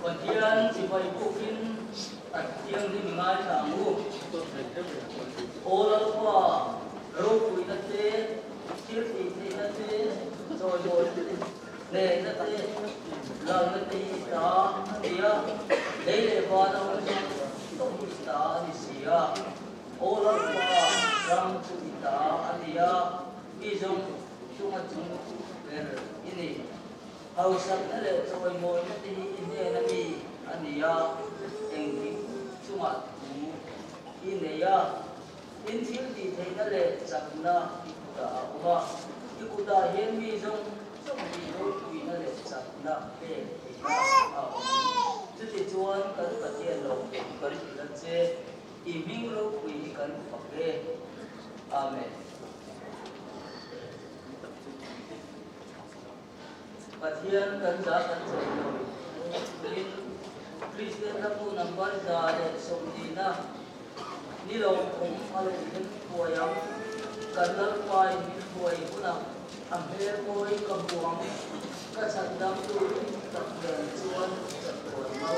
Pagkian si Paipukin at tiyang limingan sa amu. Oral pa, rupo itate, kirti itate, soyo ne itate, lang nate ita, iya, lele pa na itong ita ni siya. Oral pa, rang ita, atiya, isong sumatsung ini. Hausap na le soy mo nate hindi nami aniya engki sumat ineya intil di thai na le sakna ikuta uba ikuta hen mi jong di ro kui na le sakna pe chu ti chuan kan pathian lo kan la che I ming ro kui kan pake amen. Pathian kan za kan chai lo in Christian na po number za le somdina ni lo kong alo hin puayam kan lal pai ni puay puna am her koi kabuang ka chandam tu tak dan chuan tak kon mau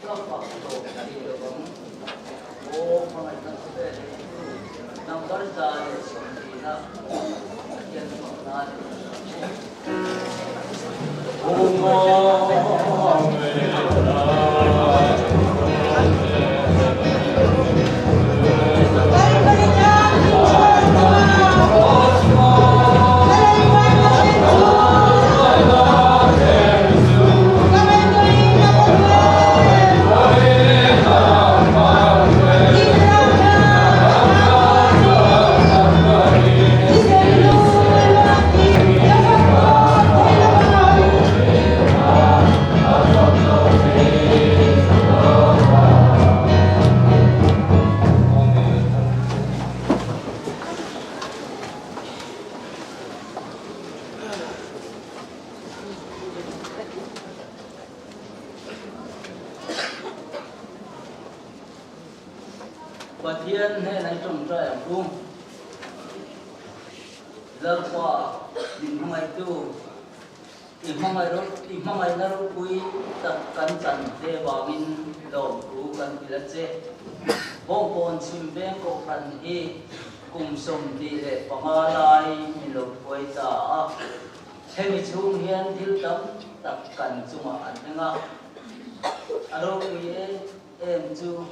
ka pa to ni lo bang o mangai na se number za le somdina Pathian mo na Pathian hay này trồng trái ở vùng lal qua imamai tu imamai na ro kui tak kan chan te bawin lo ru kan pilache bong pon sim beng ko kan hi kum som di le pangalai mi lo koi ta hemi chung hian dil tam tak kan chuma an nga aro kui em chu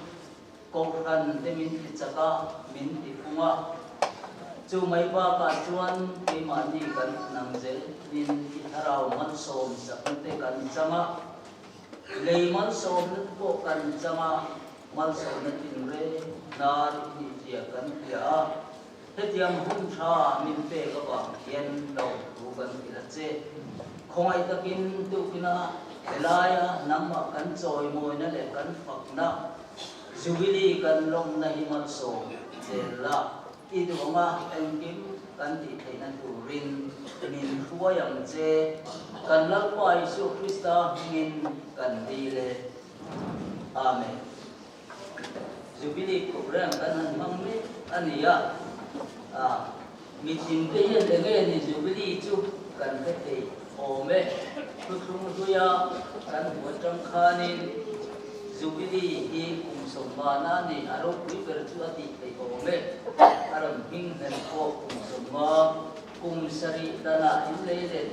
Kokan temin itsaka min ipunga chu mai ba ka chuan ke mani kan nangzel min itharau man som sakte kan chama lei man som ko kan chama mal som na tinre nar ni tia kan tia hetiam hun tha min pe ka ba hian lo ru kan ila che khongai takin tu kina elaya namma kan choi moi na le kan fakna Jubilee kan long na himal so jela itu nga engkim kan di thainan turin min huayang je kan lalpa Isu Krista ngin kan dile amen. Jubilee program kan mangme ania mitin te yen denge ni Jubilee chu kan te ome kutung duya kan watang khanin Jubilee hi kumsomana ni aro kui berjuati kai ome aram hing dan ko kumsoma kumsari dana inlele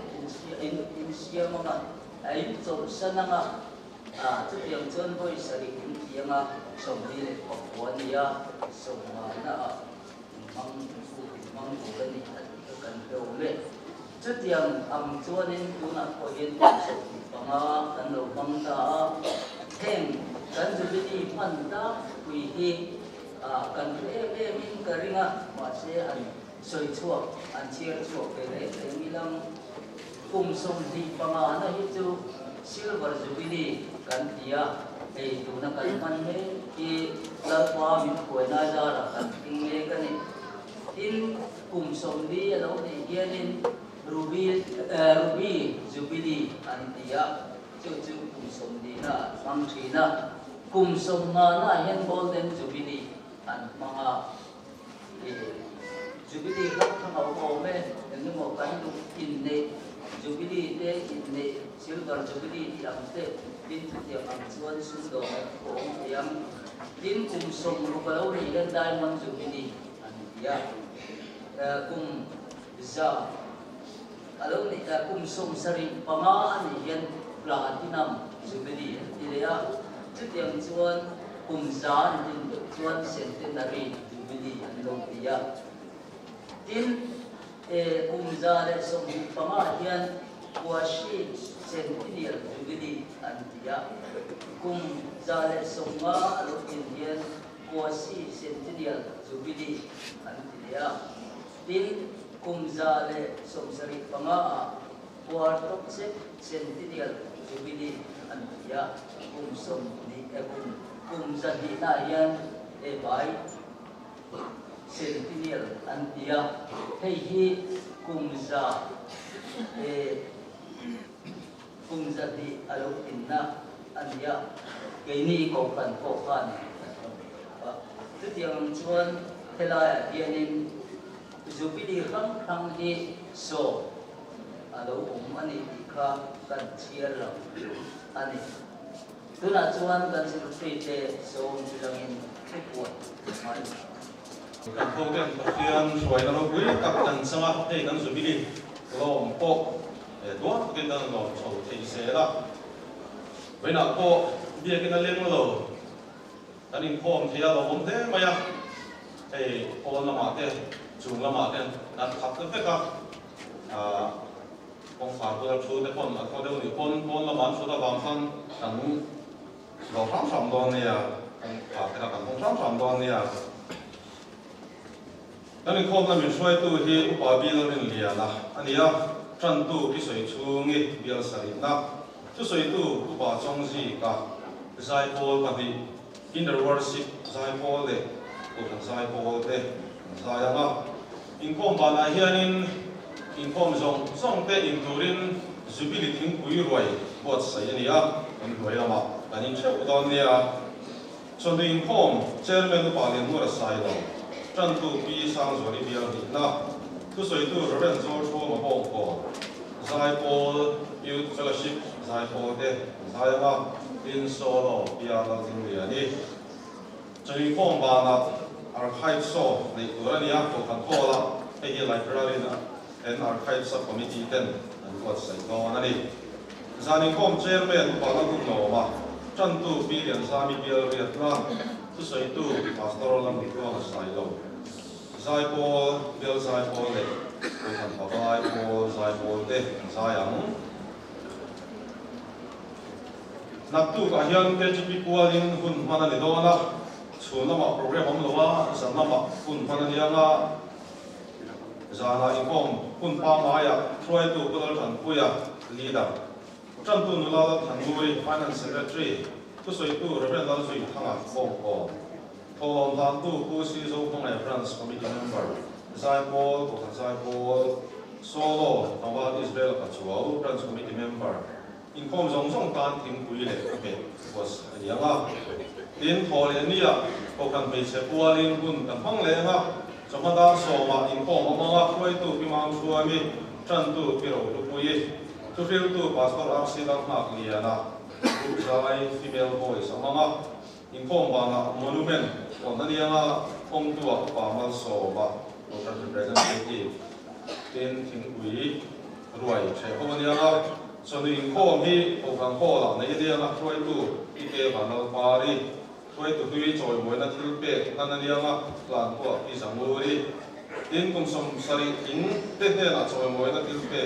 insia mga ay so sananga tutiyang chon boy sari kintianga somdile kokwania somana mang gani kan ome tutiyang am chuanin tuna ko yin so panga kan lo mangta thêm kan Jubilee man da kui hi kan min karinga ma se an soi chuak an chiar chuak pe le milam kum som di panga na hi chu silver Jubilee kan tia ei tu na kan man he ki la kwa min koi na ja ra kan ting le kan ni in kum som di lo ni hianin ruby Jubilee an tia chu kum som di na mang thina kum som na hen golden Jubilee an mga Jubilee lak thang au me en mo kan du in ne jubilee te in ne silver jubilee yang te din yang ang chuan sundo ko yang din kum som ru kalau ni dan diamond jubilee an ya kum za kalau ni kum som sari pama ani yan platinum jubilee dia yang chuan kum za din chuan centenary jubilee an lo dia din kum za le som pama yan kuashi centennial jubilee antia kum zale somma alo indian kuashi centennial jubilee antia din kum zale somsari panga kuartok centennial jubilee antia kum som ni kum zadi na yan bai centennial antia hei kum za kum zadi alok inna ania kaini ko kan tu tiang chuan helaya hianin jubilee khang hi so alo ani tikha kan chiar lo ani tuna chuan kan silfri te so bilangin thipot mai kan program tiang suai na lo bui kap kan sanga te kan jubilee lo po dua kita lo so te se la với nào cô bia cái nó lên rồi, anh em cô thì là hôm thế mà ya, thì cô làm mà thế, chúng làm mà thế, đặt thắt cái cả, con phá cô chú thế con, cô đều đi con làm mà chú đã làm xong, anh lo phẳng sắm đồ này à, anh phá cái là anh phẳng sắm đồ này à, anh em cô làm mình xoay tu thì bà bia nó lên liền là, anh ấy chân tu cái sợi chuông ấy bia sợi na. Tu soi tu ba chong ji ka zai pol ka di in the worship zai pol de ko kan zai pol de zai ama in kom ba na hianin in kom zong te in turin jubilee thing pui roi bot sai ni a an roi lama kan in cheu don ni a chon in kom chairman pa le mu ra sai lo chan tu pi sang zo ni bia ni na tu soi tu ren zo cho ma bo ko zai pol youth fellowship zai po de zai ma in solo pia la jing lia ni choi phong ba na archive so nei urani a ko kan ko la he library na and archive subcommittee ten an ko sai go na ni zanin kom chairman pa la ku no ma chan tu pi lian sa mi bial vietnam tu sai tu pastoral lam ko na sai lo zai po bial zai po le ko kan pa zai po de zai ang naktu ka hian KGP kualin hun mana ni dona chuna ma program om lowa sanna ma hun mana ni anga zana inkom hun pa ma ya try to kodal than puya leader chan tu nula than lui finance secretary tu soi tu reverend lal sui thanga ko thom than tu ku si zo khong ai France committee member zai paul ko zai paul solo tawa Israel ka chuau France committee member in kom zong tan ting pui le ke was yanga tin thol ni ya ko kan be se pualin kun kan phang le nga chamada so ma in kom ma khoi tu pi mang suami chan tu pi ro lu pui tu fil tu pastor rc dang mak lia na zai female voice amanga in kom ba na monument on na nia ong tu pa mal so ba ko kan representative tin ting pui ruai che ho nia so in kom hi o kan ko la nei dia na khoi tu i ke ba na pari khoi tu hui choi moi na thil pe na na nia ma plan ko i samuri tin kum som sari in te te na choi moi na thil pe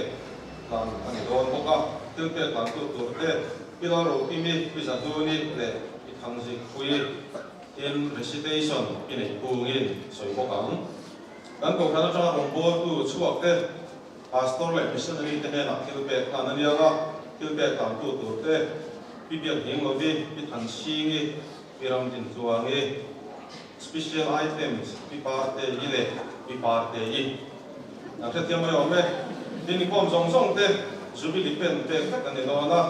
plan ani don ko ka thil pe plan tu tu te i la ro i mi pi sa tu ni le i thang ji khui in recitation i nei pu ngin soi ko kang dan ko kana cha ro bo tu chuak te pastor le missionary te na thil pe na na nia ga thil pe tam tu tu te pi biak hing lo bi pi than si ngi pi ram din chuang ngi special items pi pa te i le pi pa te i na the tiam mai ome tin kom song te jubilee pen te kan ni lo na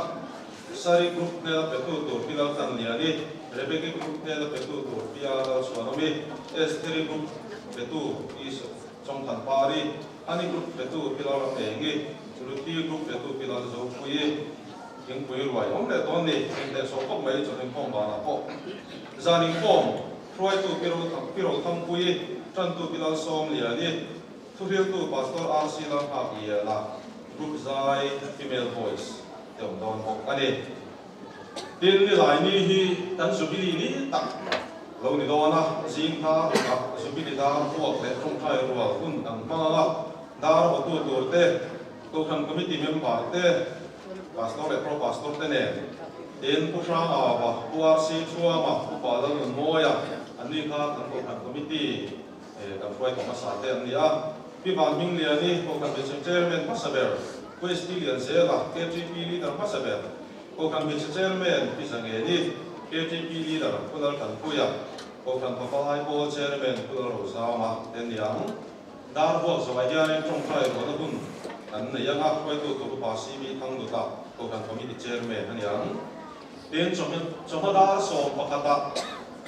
sari group ne la pe tu tu pi la tan ni ani rebeke group ne la pe tu tu pi a la chuanomi esteri group pe tu is chong than pari ani group pe tu pi la pe ngi security group le tu pilar zo pui king pui ruai om le ton ni te so ko mai cho ning pom ba na ko zaning pom roi tu piro thang pui tran tu pilar som lia ni thu riu tu pastor RC lang ha ia la group zai female voice te om don ko ani tin ni lai ni hi tan su bi ni tak lo ni do na jing tha su bi ni da puak le thong thai rual kun ang ma la dar ho tu tur te ko khan committee member te pastor le pro pastor te ne tin pu sha a ba RC chua ma pu pa dal mo ya ani kha kan ko khan committee kan froi ko ma sa te ani a pi ban ming le ani ko kan be chairman pasaber ko stilian se la KGP leader pasaber ko kan be chairman pi sang e ni KGP leader ko dal kan ku ya ko kan pa lai ko chairman ko dal ro sa ma ten yang dar bo so ai ya ni trong thai ko da bun an ne yang a ko tu tu pa si mi thang du ta ko kan committee chairman an yang den chom dar so pa kata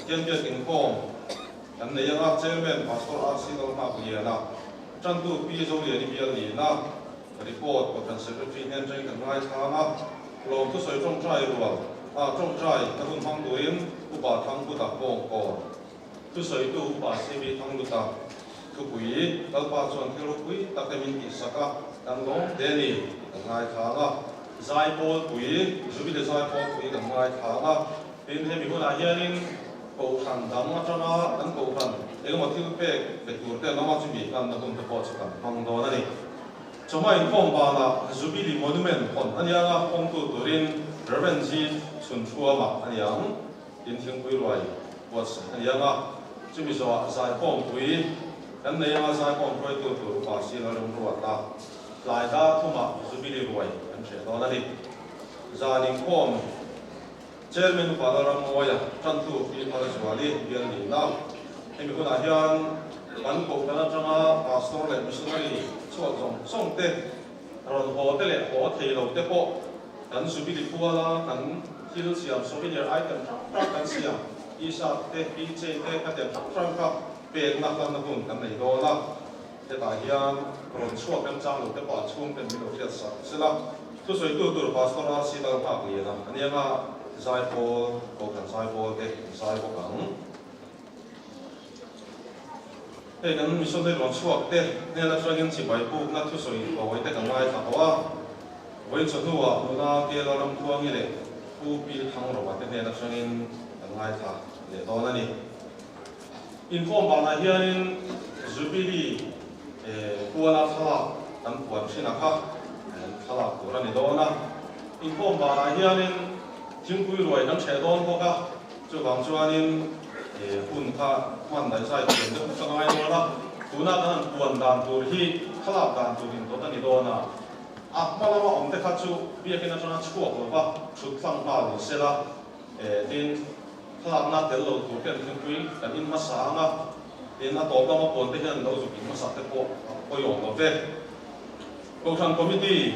ken ke king kom an ne yang a chairman pastor RC dal ma ku ya na chan tu pi zo le ni bi ni na report ko kan secretary nen jai kan ngai tha na lo tu soi trong thai ro trong trai ta bun hang duin u ba thang bu ta ko ko tu soi tu u ba se mi thang du ta tu pui dal pa chuan thero pui ta te min ki saka kan lo de ni ngai tha na zai pol pui zubi de zai pol pui kan ngai tha na pin he mi ko la hianin ko khan dam ma chama kan ko khan e mo thil pe be tur te na ma chu mi kan na bun ta po chu kan hang do na ni choma in phong ba na zubi li monument pon ania nga phong tu turin Reverend Ji Chun Chua ma aniang in thing pui roi was anianga chumi so zai pom pui kan nei nga zai pom pui tu pa si la rum ro ta lai da thuma zubi li roi an che do na ni zaning pom chairman pa la ram moya tan tu pi pa swali bian ni na emi ko na hian kan ko kana changa pastor le missionary chuak zong song te ron ho te le ho thei lo te po kan su bi li pu la kan thil siam souvenir item kan siam isa te pi che te ka te ka pe na kan na hun kan nei do la te ta hian ron chuak kan chang lo te pa chung kan mi lo riat sa sila tu soi tu pastor RC dal pa ni na anianga zai po ko kan zai po te zai po kan e kan mi so de ron chuak te ne la tragin chi bai pu na tu soi ko te kan ngai tha wa với chỗ nu à nu na kia là làm thuang như này khu pi thang rồi mà thế này là cho nên ngay thà để đó là gì inform bảo là hiện Jubilee khu là thà làm quan xin là khác thà là của anh đó na inform bảo là hiện chính quy rồi làm chế độ có cả cho bằng cho anh phun thà quan đại sai chuyện đó cho ngay đó là tu na kan quan đàn tu hi thà là đàn tu hình đó anh đó na malama om te khachu bia kena chana chua ko ba chut thang pa lo sela tin khalak na tel lo tu ken thing pui kan in ma sa nga tin a to ka ma pon te hian lo zu kin ma sa te po yo lo ve ko khan committee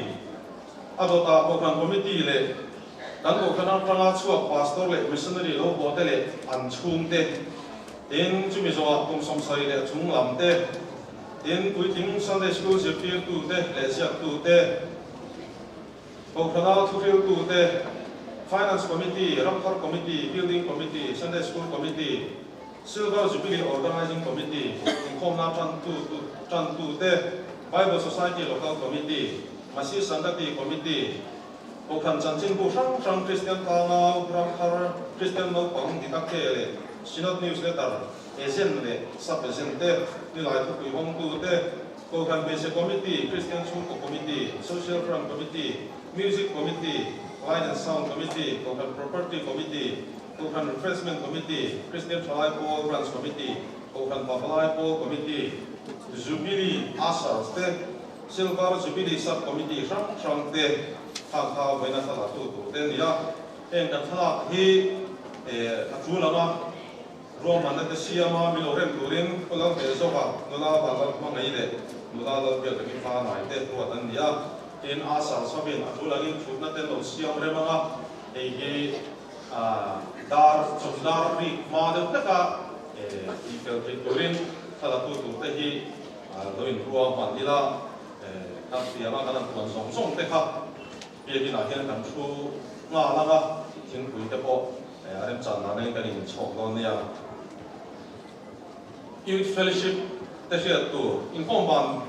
adota ko khan committee le dan ko khana tanga chua pastor le missionary lo bo te le an chung te tin chu mi zo kum som sai le chung lam te in pui ting Sunday school se pil tu te le siak tu te ko khana thu pil tu te finance committee ramthar committee building committee Sunday school committee silver jubilee organizing committee inkom na chan tu te Bible society local committee masi sangati committee ko khan chanchin bu sang Christian tanga ramthar Christian no pang ditak le Synod newsletter Asian le sub Asian te ni lai thu pi hong tu te ko kan basic committee Christian School committee social front committee music committee light and sound committee ko kan property committee ko kan refreshment committee Christian tribal branch committee ko kan Papalai committee Jubilee asas te silver Jubilee sub committee sang te thang thao với na thla tu te ni ya en kan thla hi thu la ma Roma na te siama mi lo rem turin ko lang te so ba no la ba la ma ngai de no la la be ke fa mai te tu atan dia in asa so bin atu lagin thut na te lo siam re ma e ge dar chomdar ri ma de ta i ke turin thala tu te hi lo in ruwa man dila các phía mà các tuần sống sống tết khác bây giờ là hiện đang thu ngã langa chính quý tế bộ anh em chọn là nên cái hình chọn con này Youth Fellowship tế hiện tụ inform ban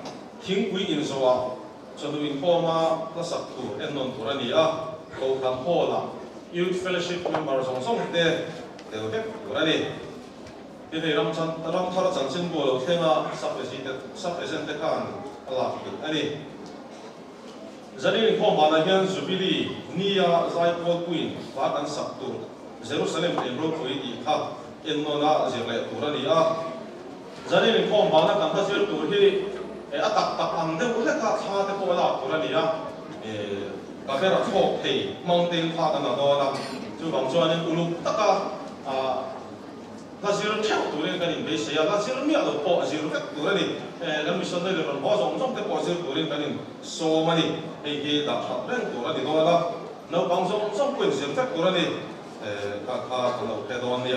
chính quý in số cho nên inform là sắc tụ em non tụ ra nia câu tham hồ là Youth Fellowship member sống sống tết đều hết tụ ra đi thì thầy làm thara chân xin bùa lâu thêm sắp present kan là cái này gia đình inform ban hiện Jubilee nia zai Paul Queen và kan sắc tụ Jerusalem Emerald Queen đi khác em non là gì lại tụ ra nia gia đình inform ban kan ta zero tụ hi tak ang deu le ka tha te ko la tụ ra nia ka phê ra thok thei mountain pha kan đó là chu bang chuan in ulu taka là zero theo tụ lên cái này sẽ là zero miệng là bỏ zero các tụ lên cái mission này là bỏ trong cái bỏ zero tụ lên cái này số mà này cái đặc sắc lên tụ lên đó là nếu bằng trong quyền zero các tụ lên các cái nào cái đó này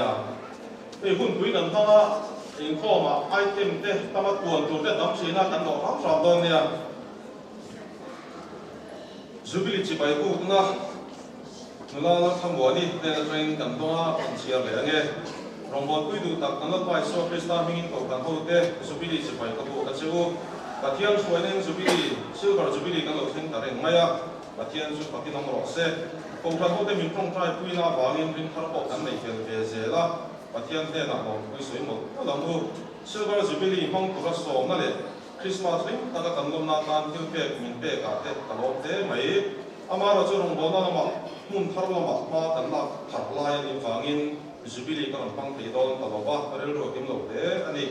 cái hun quý lần ta in kho mà item thế ta mà cuốn tụ thế đóng xí na cái đó học sao đó này Jubilee chỉ bài cũ na nó tham vấn đi nên là train cầm đó còn chia lại nghe Rongbo kui du tak anot pai so Krista mingin ko kan hote Jubilee se pai ka bu ka chu Pathian suanen Jubilee sil bar Jubilee kan lo thing ta reng maya Pathian su pakin am ro se ko kan hote min prong trai kui na bangin rin thar ko kan nei fel ve ze la Pathian te na ko kui soi mo ko lam bu sil bar Jubilee hong ko ra so na le Christmas ring ta ka kan lom na kan til pe min pe ka te ta lo te mai amara chu Rongbo na ma mun thar lo ma kan la thar lai ni wangin Jubilee kan pang thei don ta lo ba rel ro kim lo te ani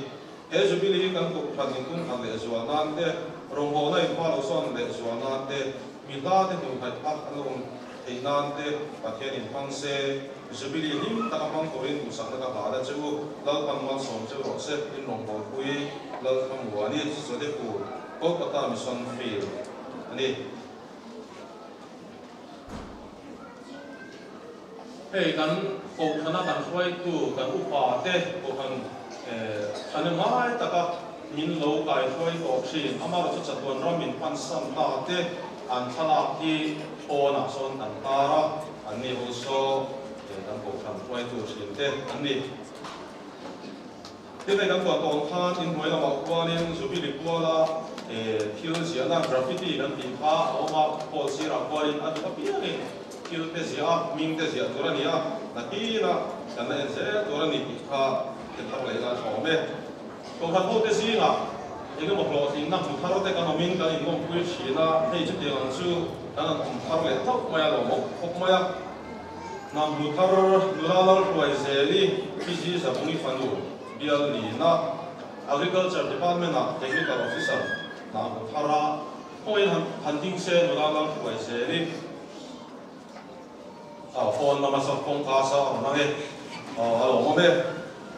Jubilee kan ko phan ning kun kan le zuanan te Rongbo na in pa lo son le zuanan te mi da te tu hai pak an lo thei nan te pathian in pang se Jubilee lim ta pang ko in u sang na ka ba da chu lal pan man som chu ro se in Rongbo pui lal kham wani so de ku ko ta mission field ani hey kan ko khana kan khoi tu kan upa te ko kan khana mai taka min lo kai khoi ko thin amara chu chatun ramin pan sam ta te an thala ki ona son tan tara ani also kan ko kan khoi tu thin te ani te kan ko ton khan in hoi la ma kwanin Jubilee kwala thil siana graffiti kan ti kha oma ko sira kwain atu ka piani kil te zia ming te zia tura nia na ki na kan en se tura ni kha ke thar le la thome to khan ho te si na ege mo lo sin na mu tharo te kan min kan in mom pui chi na hei chu te lang chu kan om thar le thok maya lo mo khok maya na mu thar la la roi zeli ki ji sa bungi fanu bial ni na agriculture department na technical officer na mu thara hoi hunting se la la roi zeli phone mà sao phone cá sao mà nghe alo mà nghe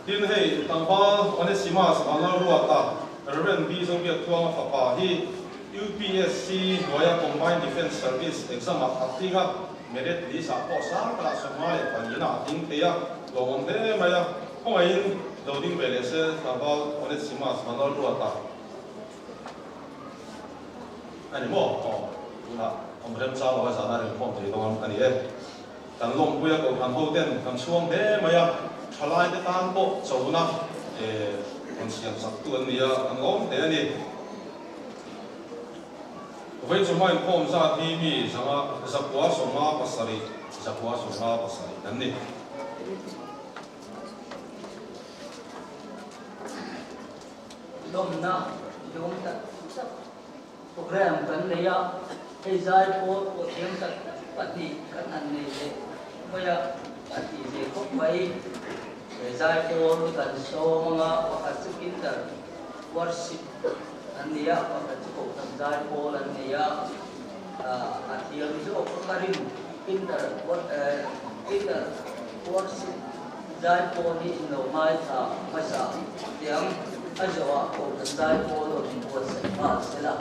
tin hay tăng ba anh xem mà sao anh nói ta rồi bây giờ việc thua mà phải hi UPSC Royal Combined Defence Service exam mà học thì ha merit đi sao có sao cả sao mà lại phải như nào tính thế à rồi thế mà ya không ai đầu tiên về là sẽ tăng ba anh xem mà sao anh nói ta anh mua là ông xem sao mà sao anh không thấy đâu anh ấy kan long puya ko kan hoten kan suang de maya thalai te tan po chona kan siam sak tu an nia kan om te ani voi chu mai khom za ti mi sanga zakwa soma pasari kan ni dom na dom ta program kan ne ya ei zai po thiam ta pati kan an ne le maya pati je khop bai zai po kan so mga wakat chikinter worship ania wakat chiko kan zai po ania atiam jo karim kinter worship zai po ni no mai ta masa tiam ajawa ko kan zai po lo ni ko se pa sela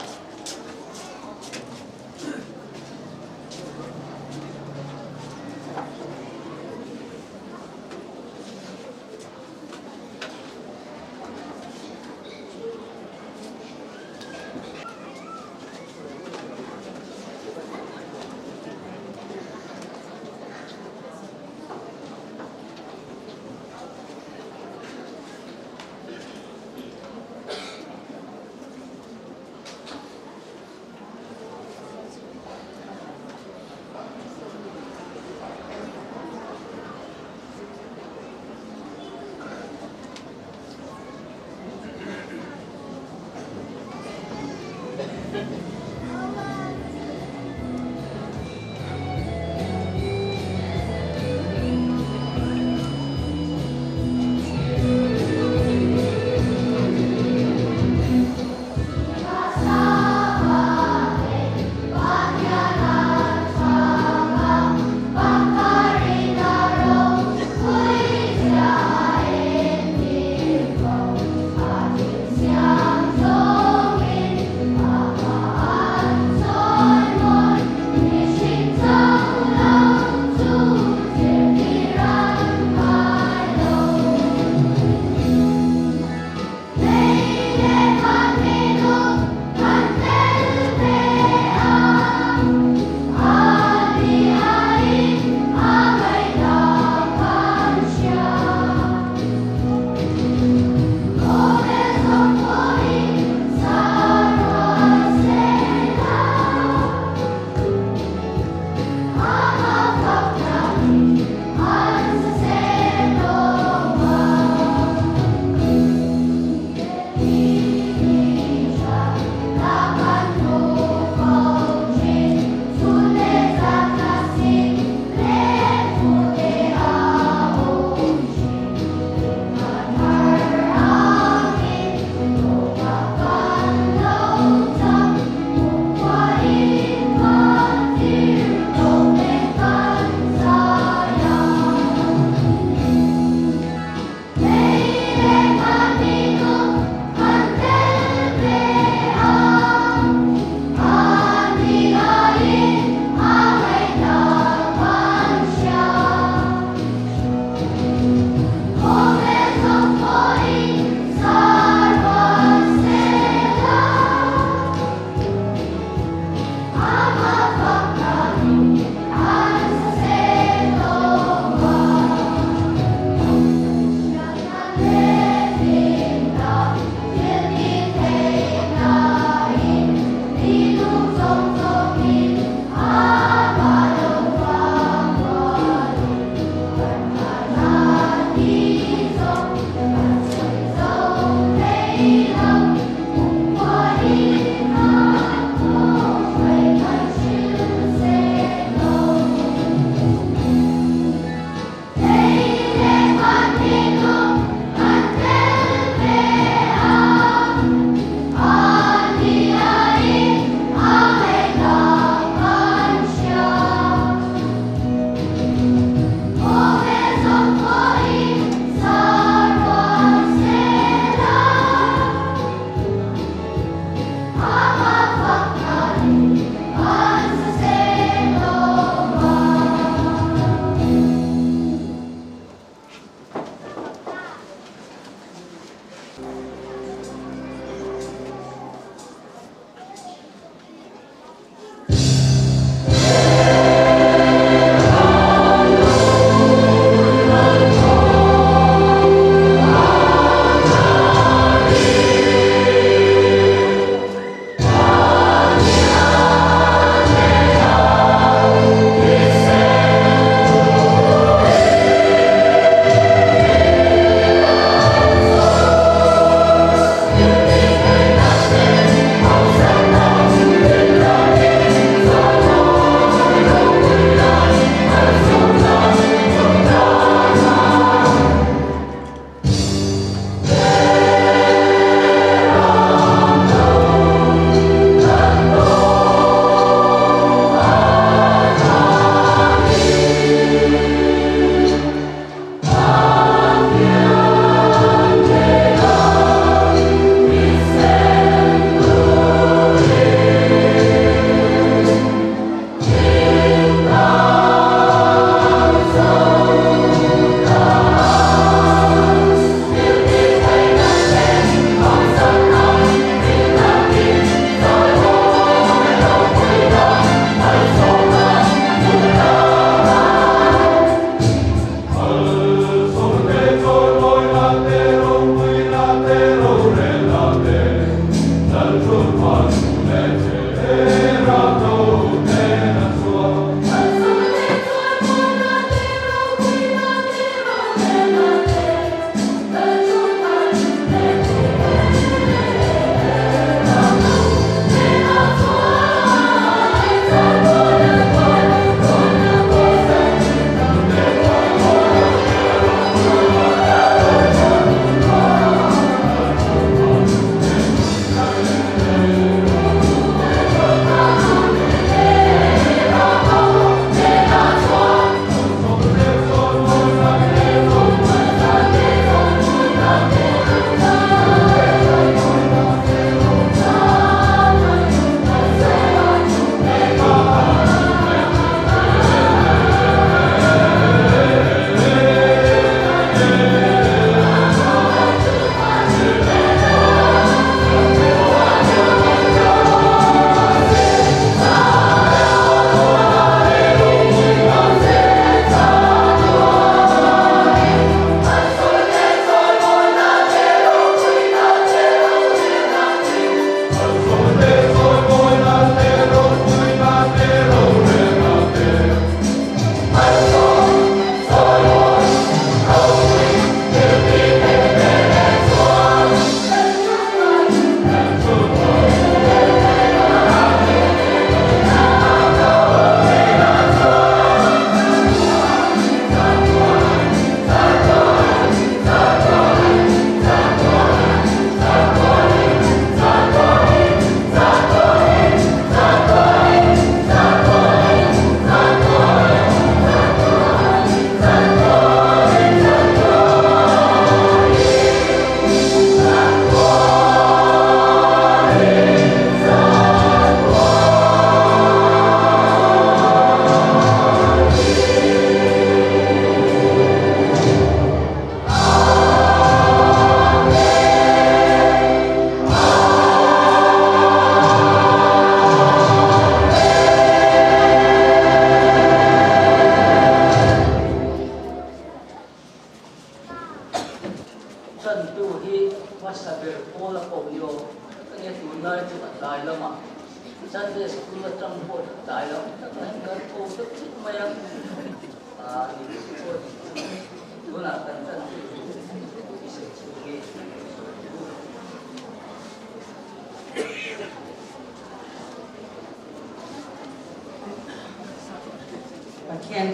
khen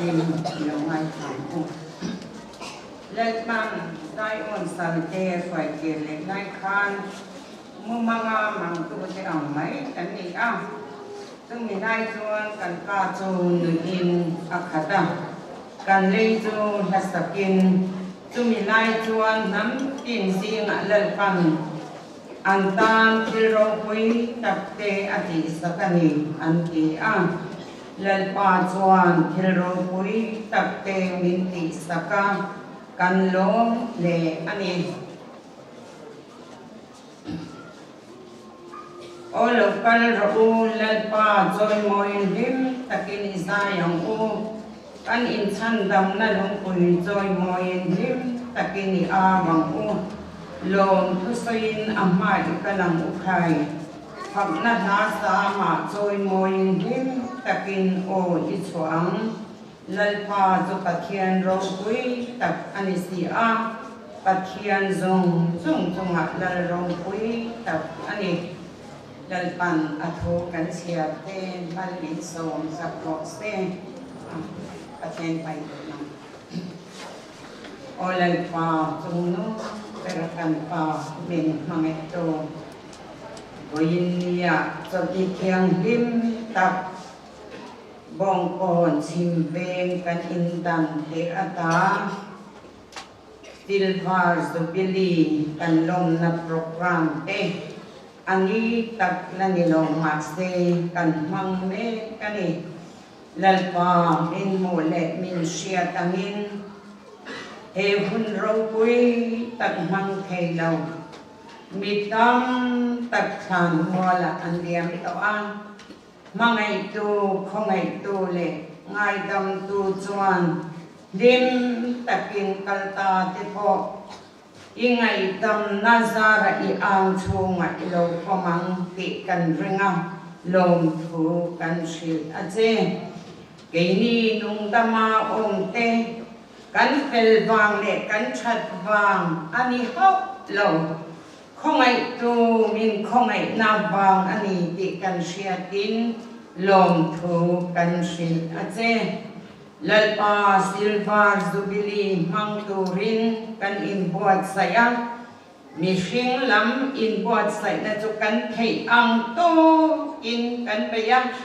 dim lo ngai tham ku let man dai on san te phải kia le ngai khan mu manga mang tu te ang mai kan ni a tung mi nai chuan kan ka chu nu in akhata kan lei chu hasakin chu mi nai chuan nam tin sing a lal pan an tan thil ro pui tak te ati sakani an ti a lal pa chuan thil ro pui tak te min ti saka kan lo le ani o lokal ro lal pa joy moi lim takin isayang u kan in chan dam na long pui joy moi lim takin i a bang u lom thu soin amai kalang u khai phak na na sa ma joy moi lim takin o i chuang lal pa jo pathian ro pui tak ani si a pathian zong chung chung a lal ro pui tak ani lal pan atho kan sia te mal min som sa pro se pathian pai na o lal pa chung no per kan pa min mangeto goin nia cho ti kyang lim tak bong kon sim veng kan in dan te ata silvar zubili kan lom na program te ani tak la ni long ma se kan mang me kani lalpa min mo le min sia tamin he hun ro pui tak mang thei lo mi tam tak than mo la an diam to an mangai tu khongai tu le ngai dam tu chuan dim takin kalta te pho ingai dam nazara i ang chunga i lo khomang ti kan ringa lom thu kan shil aje keini nung dama om te kan fel wang le kan chat wang ani hau lo khongai tu min khongai na wang ani ti kan sia tin lom thu kan shil aje lalpa silvar zubili mang turin kan in buat saya mishing lam in buat saya na chu kan thei ang to in kan paya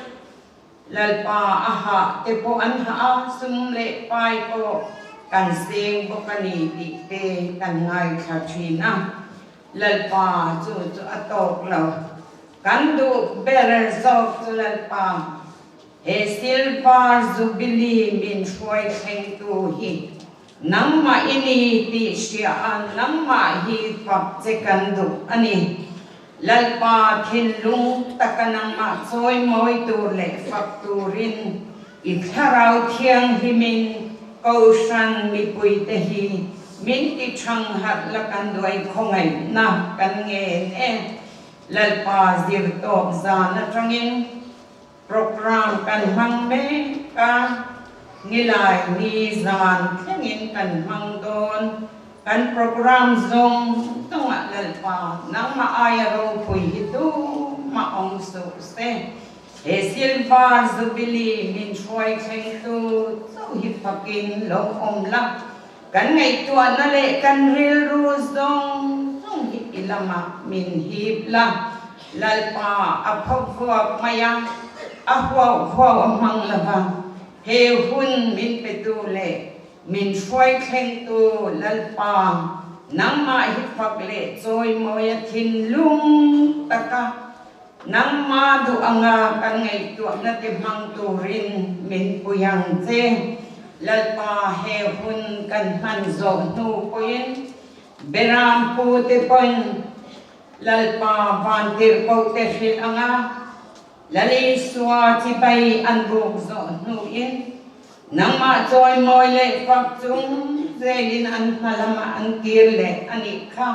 lalpa aha te po an ha sum le pai po kan sing bo kani ti te kan ngai khathina lalpa chu chu atok lo kan du berer zok chu lalpa he silvar zubili min shoi kheng tu hi nangma ini ti sia an nangma hi pak che kan du ani lalpa thin lung takanang ma choi moi tu le fak turin i tharau thiang hi min ko san mi pui te hi min ti thang hat la kan doi khongai na kan nge ne lalpa zir to za na trangin program kan hang me ka ngilai ni zan thengin kan hang don kan program zong tonga lalpa nang ma aya ro pui hitu ma ong so se he silvar zubili min choi kheng tu so hi fakin lo om la kan ngai tua na le kan ril ru zong zong hi ilama min hip la lalpa aphok phok maya ahwa mang lava he hun min petu le min shoi kheng tu lalpa nang ma hi phak le choi moya thin lung taka nang ma du anga kan ngai tu na te mang tu rin min puyang che lalpa he hun kan man zo nu poin beram pu te pon lalpa van tir po te shil anga lali swa ti bai an buk zo nu in nang ma choi moi le fak chung zelin an halama an kir le ani kha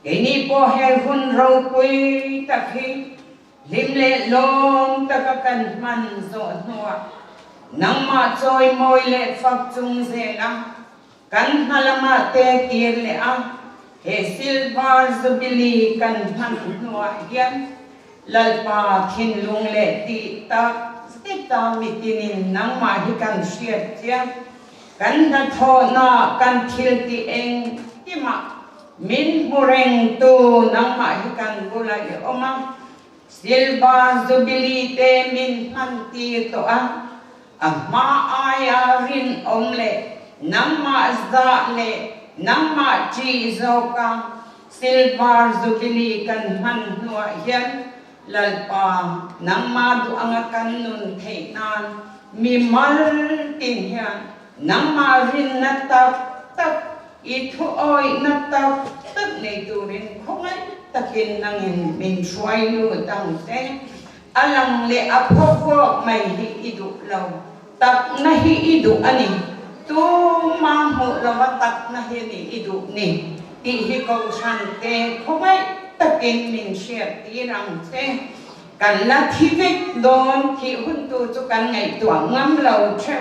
keini po he hun ro pui takhi lim le long takakan man zo nuwa nang ma choi moi le fak chung zela kan halama te kir le a he silvar zubili kan han nuwa hian lalpa thin lung le ti tak kita mitinin nang mahikan siat siya kan datho na kan thil ti eng tima min mureng tu nang mahikan bulay oma silva jubilite min manti to maaya rin omle nang maazda le nang ma chi zoka silva jubili kan man nuwa hiyan lalpa nang madu angakan nun thainan mi mal tin hiyan nang ma rin na tak itu oi na tak nei turin khongai takin nangin min suai nu tang te alang le apho mai hi idu law tak na hi idu ani tu ma hu law tak na hi ni idu ni ti hi ko san te khongai takin min siat ti rang te kan la thi vek don thi hun tu chu kan ngai tuang ngam lo che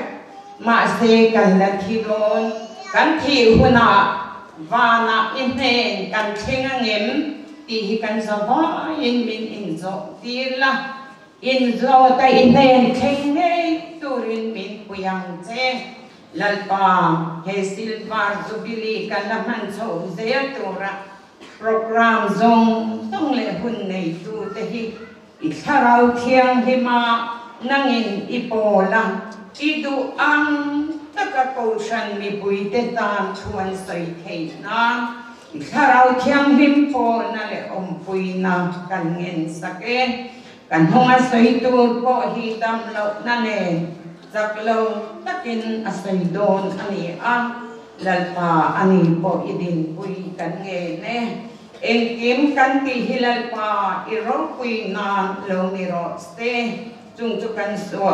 ma se kan la thi don kan thi huna vana in hen kan thinga ngem ti hi kan zawa in min in zo ti la in zo ta in hen thing nei turin min puyang che lalpa he silva jubili kan la man so ze tura program zong tong le hun nei tu te hi itharau thiang hi ma nangin ipola idu ang takakoshan mi pui te tam chuan soi thei na itharau thiang him po na le om pui na kan ngen sake kan honga soi tu po hi tam lo na ne zaklo takin asai don ani lalpa ani po idin pui kan nge ne eng kim kan ti hilal pa iro pui na lo ni ro ste chung chu kan so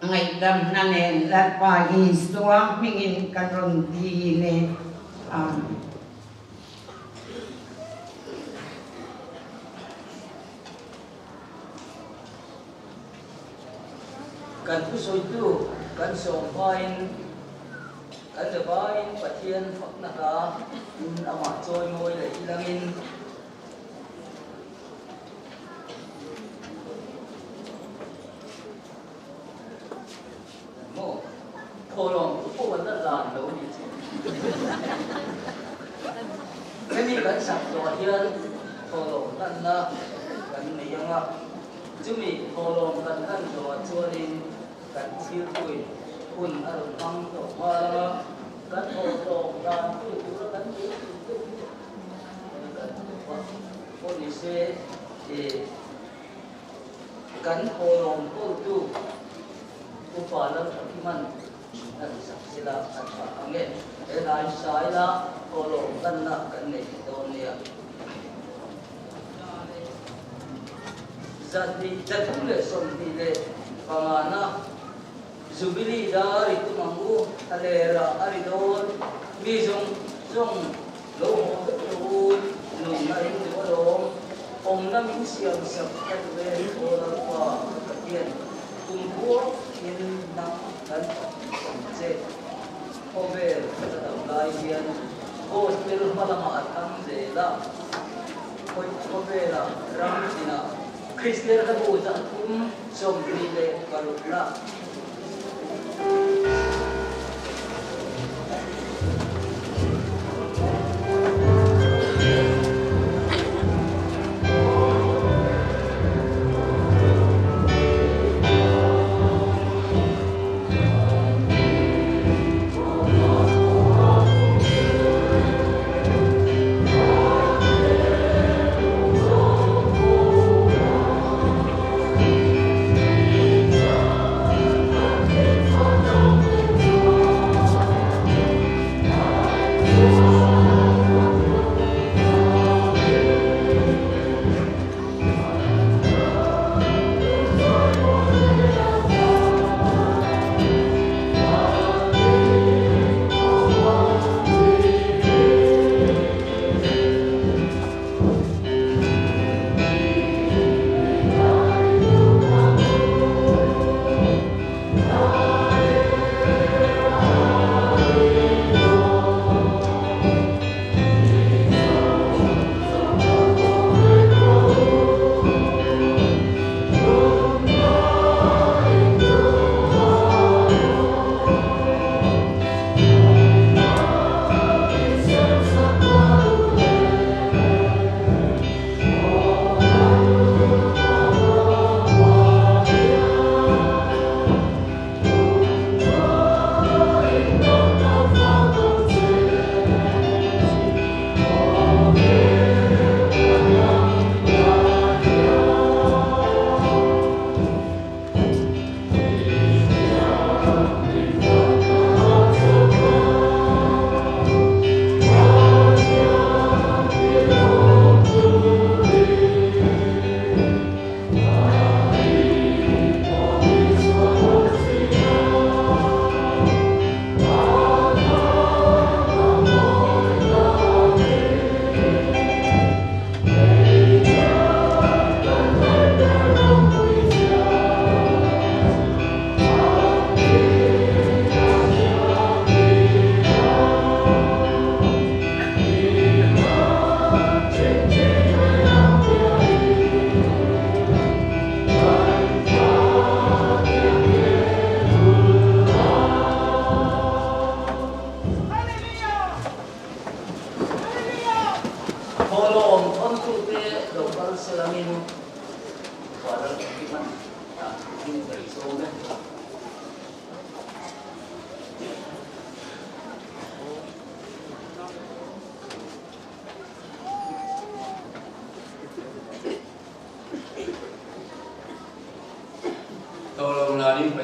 ngai dam na ne lalpa i suwa mingin kan ron di ne kan tu soi tu kan som pain kan le pain pathian phak na ka ama choi ngoi le ilangin mo tholong po wan da lan lo ni chi cái gì kan sak do hian tholong kan na kan ni anga chumi tholong kan kan do chuanin kan thil pui hun aron mang to ma kan tholong kan tu kan tu ko ni se kan tholong ko tu upalam akiman an sila at angin lai sai la tholong kan na kan ni don nia jadi jatung le som di le pangana zubili dari tu mangu alera aridon mi zong lo ho nung na rin di olong om na min siyang sakit we oral pa katien kumpo in na kan se over sa lai yan o pero malama at ang dela koi overa ram dina Kristian kan utak som bile karutla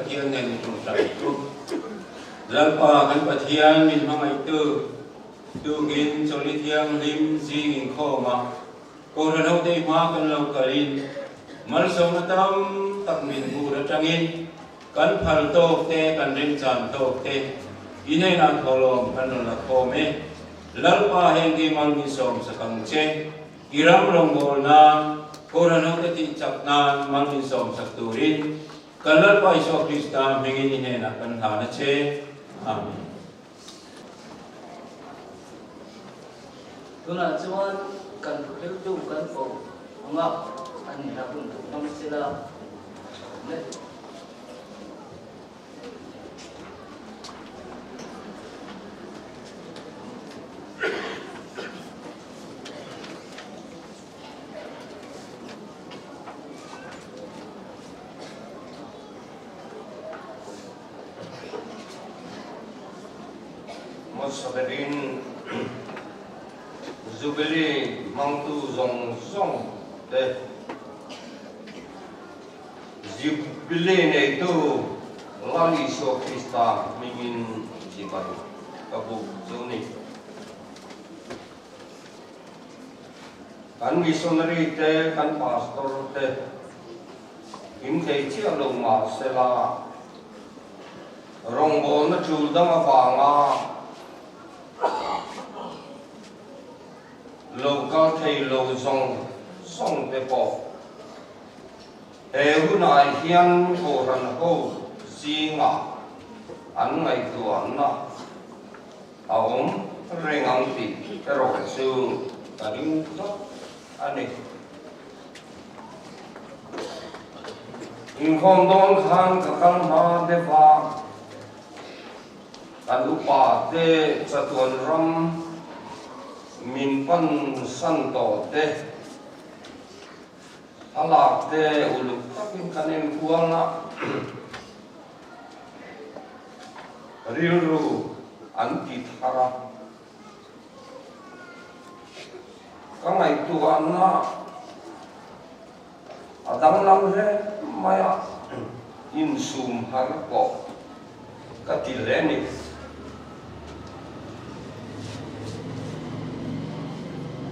Pathian nên trong trái tu lalpa kan Pathian min mangai tu in cho li thiang lim ji in kho ma ko ran ho te ma kan lo karin mal so na tam tak min bu ra tangin kan phal to te kan rin chan to te inai na tholom kan la ko me lalpa hen ki mal mi som sa kang che iram rong bol na ko ran ho te ti chak na mal mi som sa turin kan lalpa iso Krista mengin inai na kan ha na che amen. Tuna cuman kan itu kan kau anggap ani rapun tu nama sila. Saberin Zubeli Mangtu Zong Zong de Zubeli ne tu Lali So Krista mingin sipatu kabu zoni kan missionary te kan pastor te im thei chia lo ma sela rongbo na chul dama banga local thầy lâu song song te po hu nai hian ko ran ho si nga an ngai tu an na aom rengang ti ro su ta ding to ani in khom don khan ka kal ma de fa an upa te chatuan ram min pan san to te alak te uluk takin kanem kuang na rilru anti thara kangai tu anna adang lam re maya in sum har ko katileni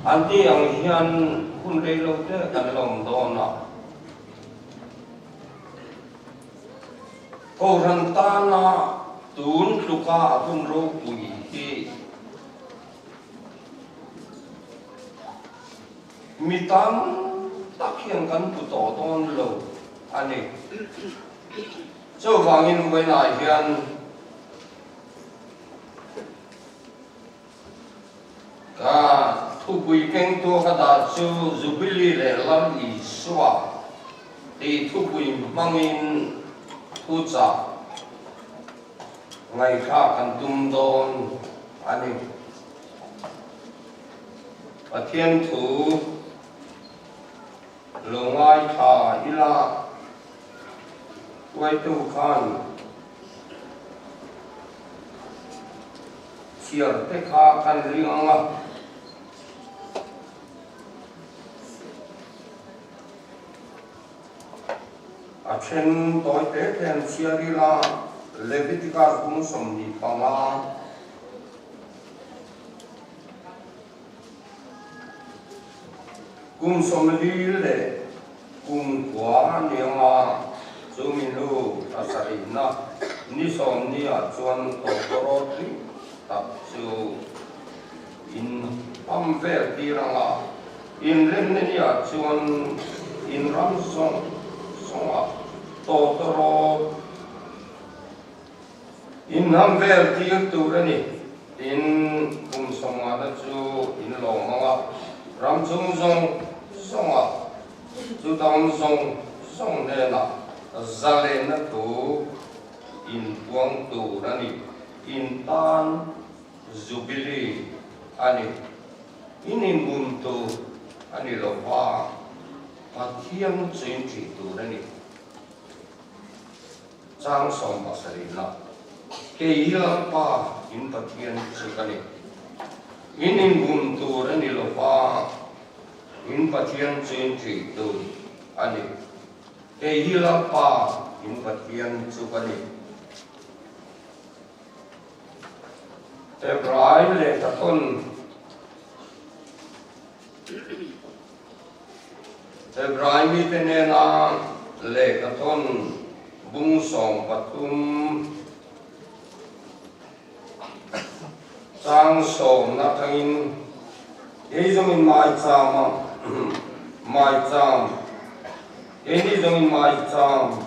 anti ang hian hun rei lo te kan lom do na ko ran ta na tun luka tun ro pui hi mitam takhian kan pu to don lo ani so wangin we na hian ka thu bui keng to ka da chu zubili le lam I suwa ti thu bui mangin thu cha ngai kha kan tum don ani Pathian thu longai tha ila wai tu khan chiar te kha kan ring anga Achen toy te ten chiarila Leviticus kum somni panga kum somli le kum kwa nianga chuminu asarina ni somni a chuan to korotri tap chu in pamver tiranga in remne ni a chuan in ramsong songa totoro in hamver tir turani in songa da chu in lomanga ramchung zong songa chu dam zong song ne na zale na tu in buang turani in tan zubili ani in buntu ani lowa Pathian chen chi tu ni chang som basarina ke ila pa in Pathian chikani in bun tu ni lo pa in Pathian chen chi tu ani ke ila pa in Pathian Chukani. February le Katon February mi tenena le Katon Bung Song Patum Sang Song Natangin Ezong in Mai Cham Mai Cham Eni Zong in Mai Cham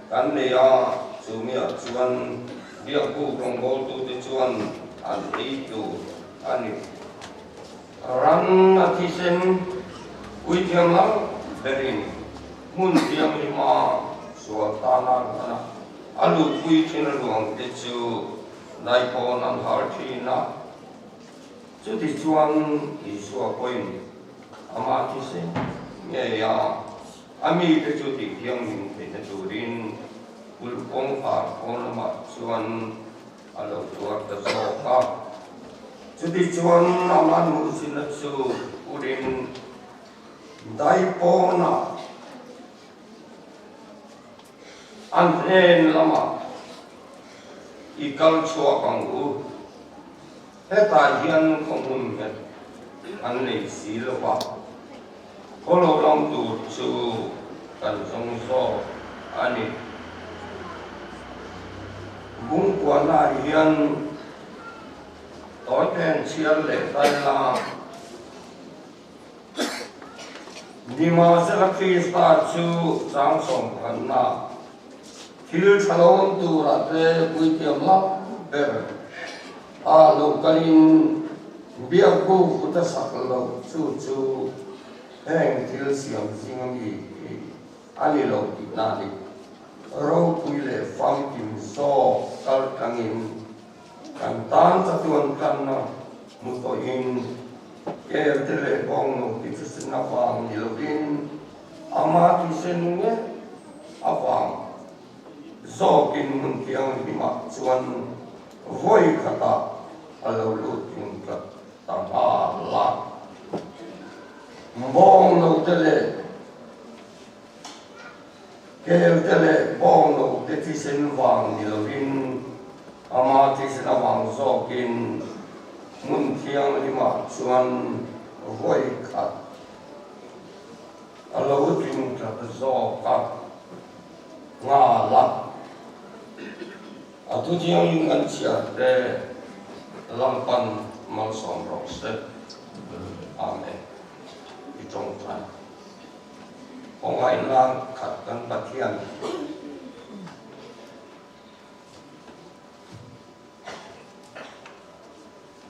Kan le ya Chumia Chuan Dia Ku Kong Go Tu Te Chuan An Itu Ani Ran Atisen Uitiam Lang Berin Mun Tiam Lima Suatana Kana Alu Uitin Luang Te Chu Nai Po Nan Hartina Chu Ti Chuan Isua Koin Amatisen Ye Ya Ami Te Chu Ti Tiam Lim Te Chu Rin Ul Kong Far Kong Ma Chuan Alo Tuak Te Soka Chu Ti Chuan Aman Musin Chu Urin Dai Po Na An lama ikal chua kangu heta hian khongum het an nei si lo ba kolo long tu chu kan song so ani bung kwa na hian toi ten chial le tai la Nima se la Krista chu sang som kan na Thil Chalon tu rate Uitiam Lang Ber Lo Kalin Bia Ku Kuta Sakalo Chu Heng Thil Siam Singami Ani Lo Tinali Ro Puile Fam Kim So Kal Kangin Kan Tan Satuan Kana Mutoin Ker Tele Bong No Titusina Fam Nilogin Ama Tisenunge Afam Zokin Mun Tiang Lima Chuan Voi Kata Alo Lutin Kat Tama La Bong No Tele Kel Tele Bong No Tetisen Wang Nilogin Ama Tisen Wang Zokin Mun Tiang Lima Chuan Voi Kat Alo Lutin Kat Zokat Nga La Atu jiang yung an siya de lampan mal som rokse. Amen. Itong tan. Ongai lang kat kan Pathian.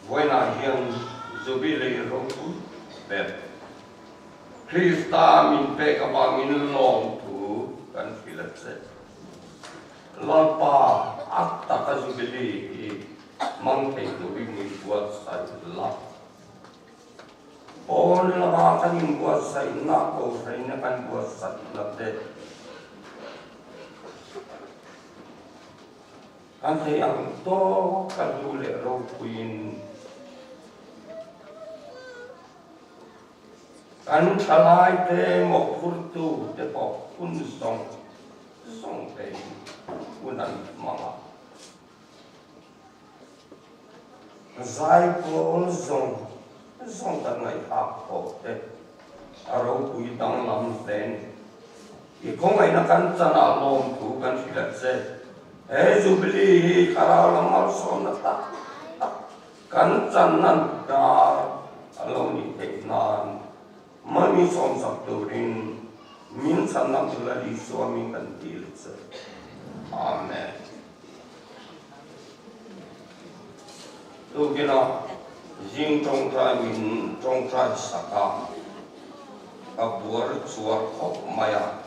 Buena hiang zubile roku ber. Krista min pe kabangin long tu kan filatse. Lalpa atta kazubili mangkay tuwing may buat sa ila. O nila kaning buat sa ina ko sa ina kan buat sa ila de. Kasi ang to kazuli raw kuin kan kalay te mokfurtu te po kunsong song te unan mga zai po zong tan ngai ako te araw kuidang lam ten ikong ay nakanta lom tu kan silat se jubili karaw lang malso na ta kan nan da alaw ni teknan mami som sakturin minsan nang tulali suami kan tilse. Amen. Tu gina jing trong trai min trong trai saka abuar suar kok maya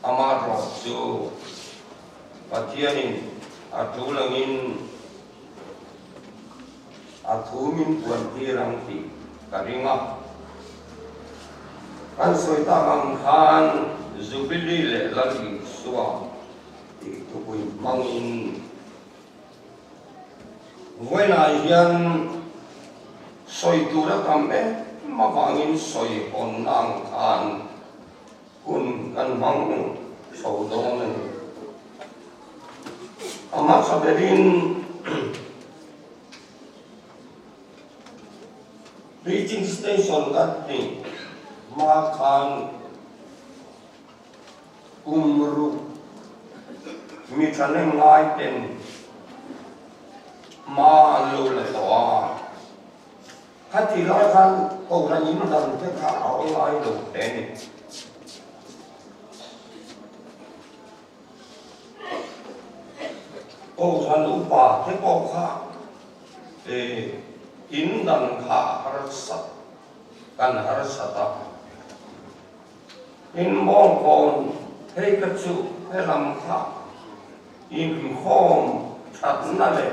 amaro su patianin atulangin atumin tuan tirang ti karinga kan soi tamang khan zubili le lagi suam itu pun mangin Buena hian soi tura kambe mabangin soi onang kan kun kan mang saudon Ama saberin reaching station kan ni makan umru mitane ngai ten ma lu la toa hati la kan ko ran yin dan te ka au ngai lu te ni ko ran upa te ko kha in dan kha harasat kan harasata in mong kon hei ka chu he lam kha in khom chat na le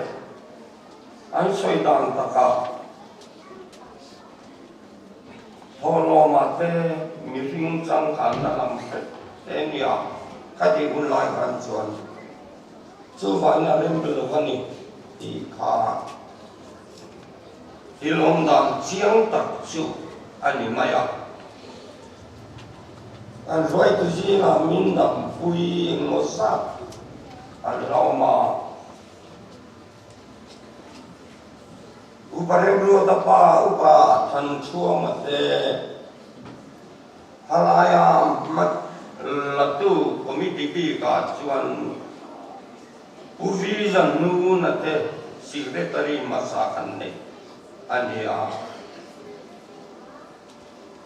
an soi dan ta ka hono ma te mi ring chang kan na lam te nia ka ti un lai kan chuan chu vai na lem lo ka ni ti kha ilom dan chiang tak chu ani maya an roi tu ji na min dam pui mo sa an lao ma upare bro ta pa upa than chuang ma te halaya mat latu committee bi ka chuan uvi jan nu na te secretary ma sa kan ne ania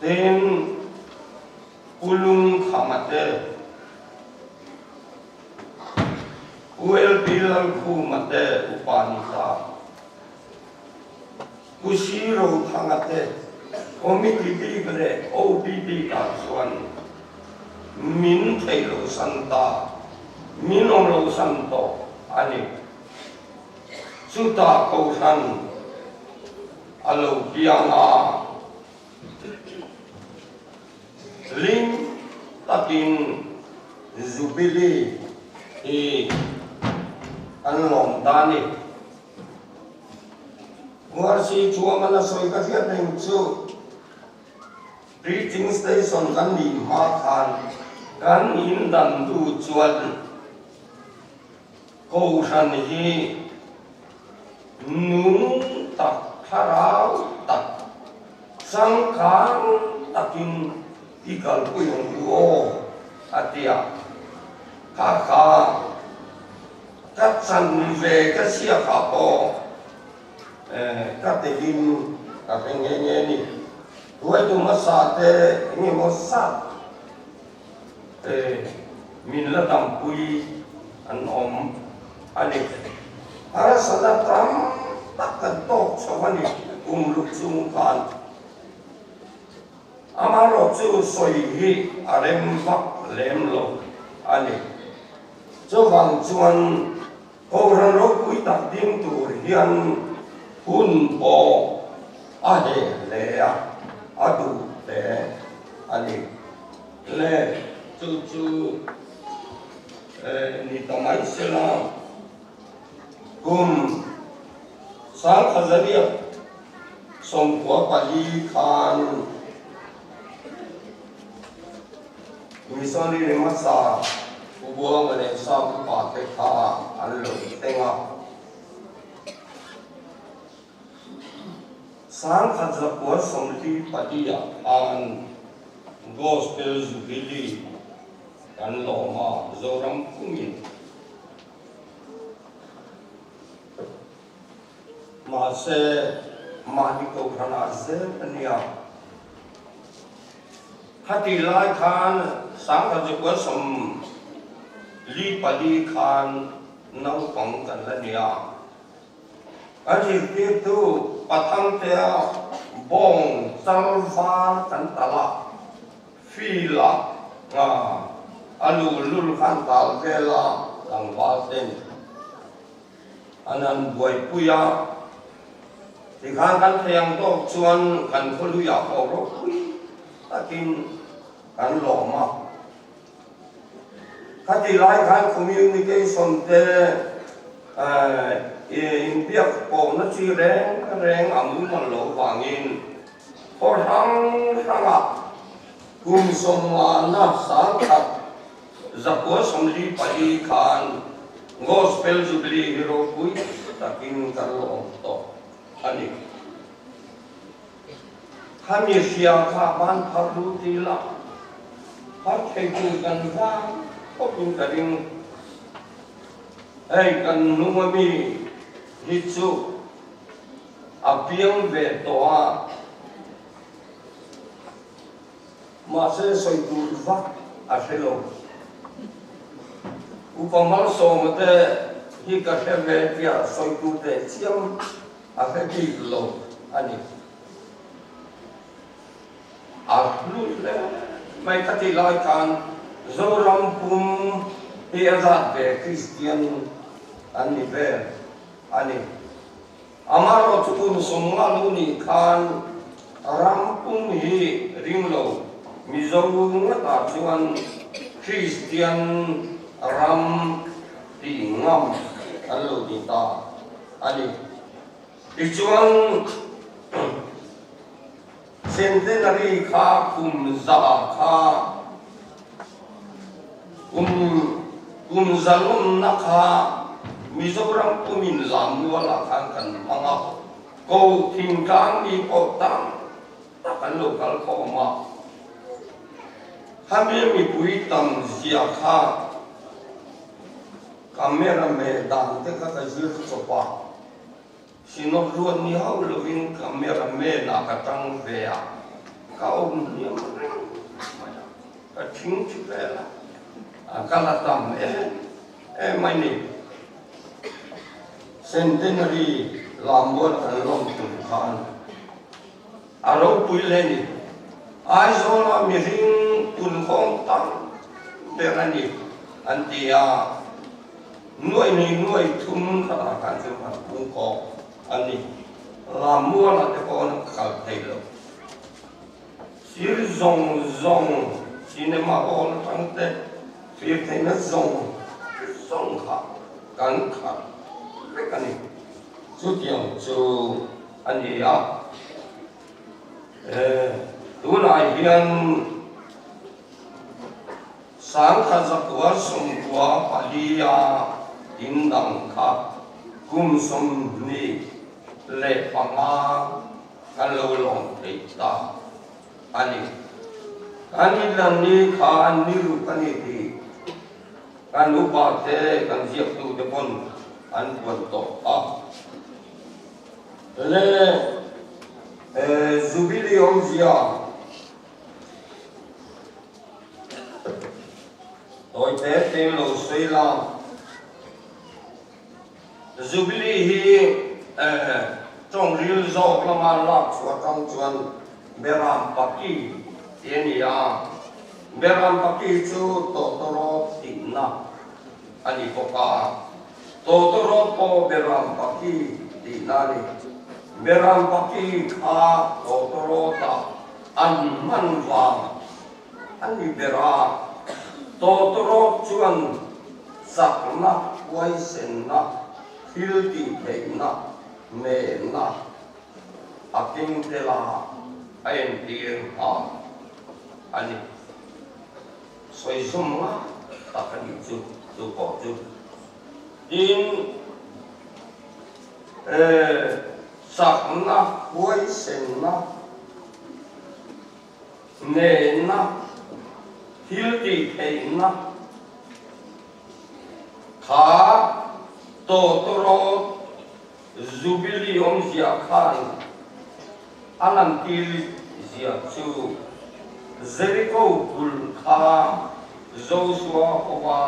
ten ulung khamate uel bilal khu mate upanita usiro thangate committee bi gre OPD ka chuan min thailo santa minom lo santo ani suta ko san alo pianga ling takin zubili anlom dani warsi chua mana soi ka fiat neng chu reaching station kan ni ma khan kan in dan du chuan ko san hi nung tak harau tak sangkang takin ikal puyong duo atia kakak katsan ve kasia kapo kategin katengenge ni tuai tu masate ini mosat min la tampui an om ani ara sadatam takkan tok sawani luk sungkan amaro chu soi hi arem vak lem lo ani chu wang chuan ko ran ro pui tak ding tur hian hun po a he le a adu te ani le chu ni tamai sela kum sang khazaria som kwa pali khan misali ne masa ubuang ane sam pa te kha an lo tenga sang khazapur somli padia an gospel zubili kan lo ma zoram kumin ma se mani ko khana zel ania hati lai khan sang khazapur som li pali khan nau pang kan la nia aji ti tu pathang te bong salva kan tala fila alu lul khan tal vela lang ba ten anan buai puya thì khang kan thang to chuan kan kholu ya ko ro takin kan lo ma khati lai khan communication te in biak ko na chi reng amu man lo wangin for hanga kum som na sang khat zapo somli pali khan gospel jubilee hero pui takin kalong to ani kami siang kapan perlu tila har kaitu kan va kopin karing kan numami hitsu apiang ve toa mase soitu va aselo upamal somate hi kaseve pia soitu te chiam ahebi lo ani arlule mai kati lai kan zoram pum hi azat ve Christian ani ve ani amaro tukun somalu ni kan rampum hi ringlo mizong ta chuan Christian ram ti ngam alo ti ta ani ti chuan centenary kha kum za kha zalum na kha mizoram pumin lam wala kan kan manga ko thing kang ni ko tam ta kan lokal ko ma hame mi pui tam zia kha kamera me dan te ka ka zir chopa sino ruan ni hau lovin kamera me na ka tang ve a ka om ni ma ka thing chi vela kala tam mai ni centenary lambon along to khan aro pui le ni ai zola mi ring kun khong tam berani antia nuôi này nuôi thun khá cả chứ mà cũng có anh đi làm mua là cái con khảo thầy rồi chỉ rong chỉ nên mà con thằng tết việc thầy nó rong khá cắn khá cái này chút tiền chú anh đi à lúc này hiện sáng khai giặc quá sông quá Pali à in đằng khác cùng sông ni lệ bằng à cái lâu lòng thấy ta anh lần ni khá anh ni lúc anh thì anh lúc ba thế anh diệt tu để con anh quân tổ lệ jubilee ông zia tôi thế tên lô suy la jubilee hi trong riêng do là mà lạc cho trong chuan beram paki yên ya beram paki chu totoro tinna ani poka totoro po beram paki tinna ni beram paki kha totoro ta an man wa ani bera totoro chuan sakna wai senna hilti theina me na aking tela ayen tien ani soi summa takani chu po chu in sakna wai senna ne na hilti theina kha totoro jubilee om zia khan alam til zia chu Jericho pul kha Joshua owa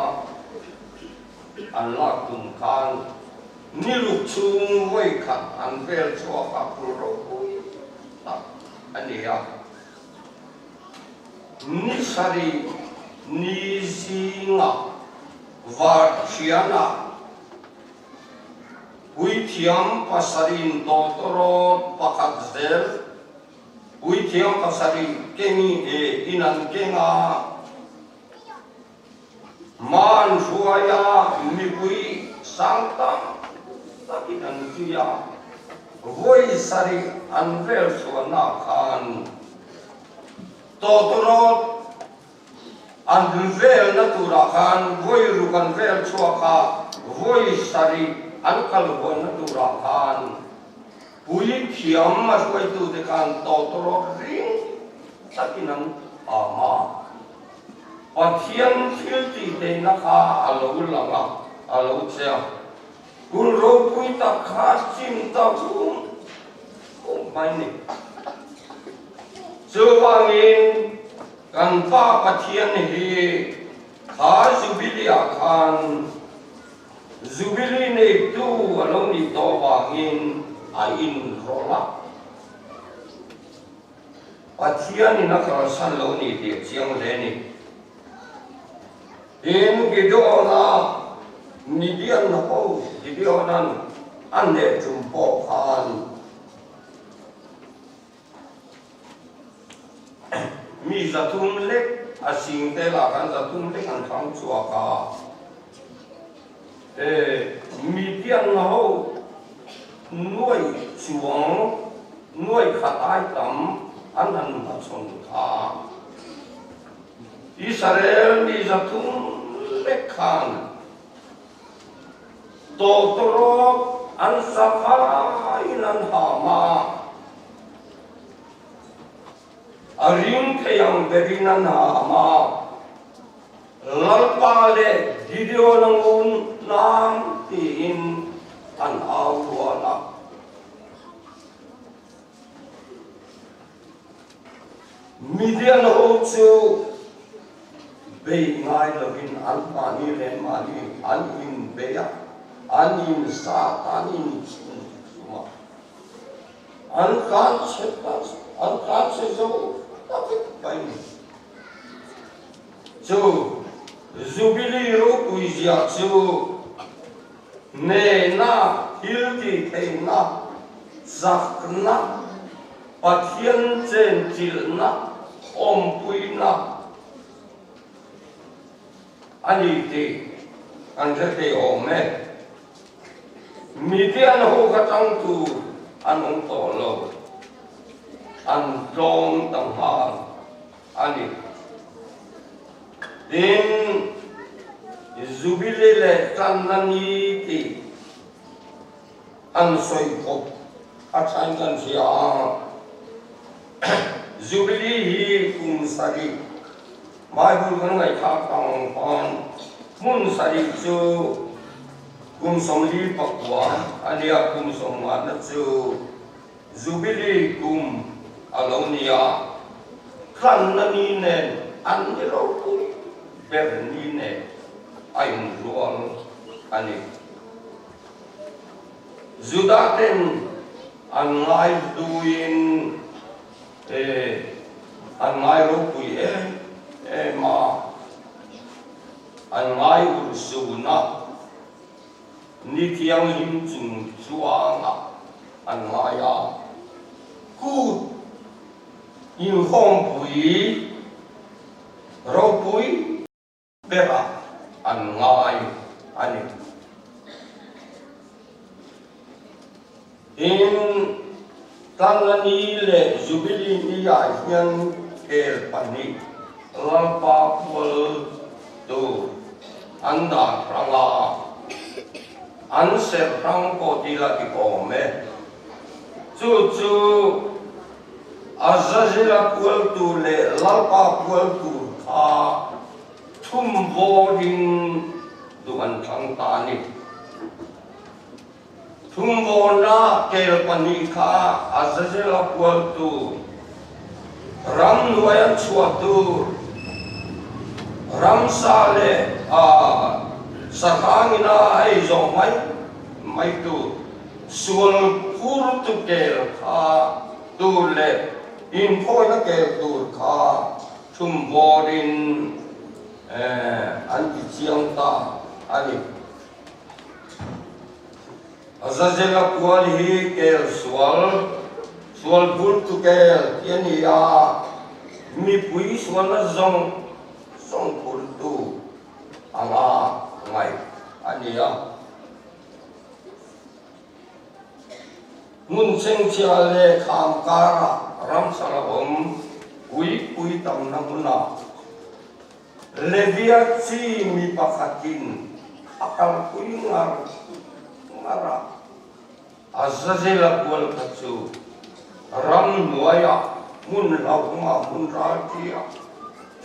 Allah kum khan niluk chung voi khat an vel chua ka pul ro ta ania ni sari ni singa var chiana ui thiam pasarin totoro pakat zel ui thiam pasarin kengi inan kenga man suaya mipui sangtam tapi dan tuya voi sari anvel suana khan totoro anvel natura khan voi rukan vel chua kha voi sari an kal voi na tu ra khan pui thiam ma suai tu te kan to ro ring sakinam ama pathian thil ti te na kha alo langa alo chea kul ro pui ta kha chim ta chu mai ni Sewangin kan pa pathian hi kha zubilia khan zubili ne tu along ni to wangin a in rola pathian ni na kra san lo ni ti chiang le ni in gi do na ni dian na ho di dio nan an ne chum po khan mi zatum lek asing te la kan zatum lek an thang chua ka mi tian na ho nuôi chuang nuôi khatai tam an han ma chon tha Israel mi zatum lek khan to toro an safara inan hama aring thayang berinan hama lalpa le video nangun nam tin an awala midian ho chu be ngai lovin an pani le mani an in beya an in satanin suma an kan chetas an kan se zo tapi baik so zubili ro kuizia so ne na hilti te na zakna pathian chen til na om pui na ani te an te ome midian ho katang tu anong to lo an dong tang ha ani din zubile le kanani ti an soi ko athan kan sia zubili hi kum sari mai bu kan ngai tha tang pan mun sari chu kum som li pakwa ania kum som ma na chu zubili kum alonia kan nani ne an ni ro ku ber ni ne ain ruang ani zudaten an ngai duin an ngai ro ku ma an ngai ur suna ni kiang lim chung chuanga an ngai ya ku in hong pui ro pui bera an ngai ani in tanani le zubili ni ya hian el pani lampa pul tu anda ranga an se rang ko dila ki ko me chu chu azazila pul tu le lampa pul tu a thum voding duan thang ta ni thum bona kel pani kha azazela pul tu ram nuayan chua tu ram sale a sakangina ai zo mai tu sul pur tu kel kha tu le in phoi na kel tu kha thum vodin an ti chiang ta ani azazela pual hi kel sual pul tu kel yani ya mi pui sual na zong pul tu anga ngai ani ya mun seng chia le kham kara ram sala om pui tam na muna Levia chi mi pakatin akal kuingar ngara asasela kual kacu ram muaya mun lauma mun ratia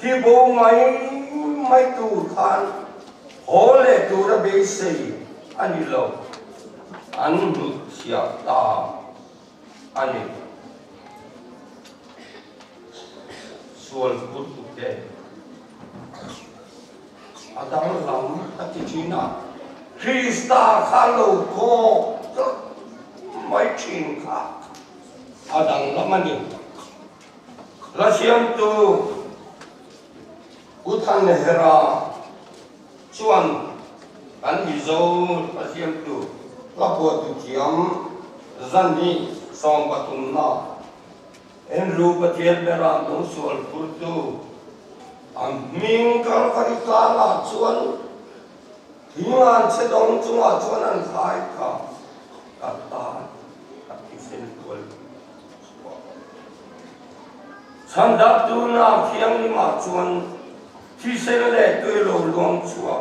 hibo mai tu khan hole tu ra be sei ani lo an sia ta ani sual putu ke adang lam ati china Krista kalau ko mai chin ka adang lamani lasiam tu utan hera chuan an hizo lasiam tu lapo tu kiam zani som batunna en ru pathian bera no sual purtu am ming kal karikala chuan hingan sedong chunga chuan an khai ka kata katisen kual sandak tu na khiang ni ma chuan thi sel le tu lo luang chua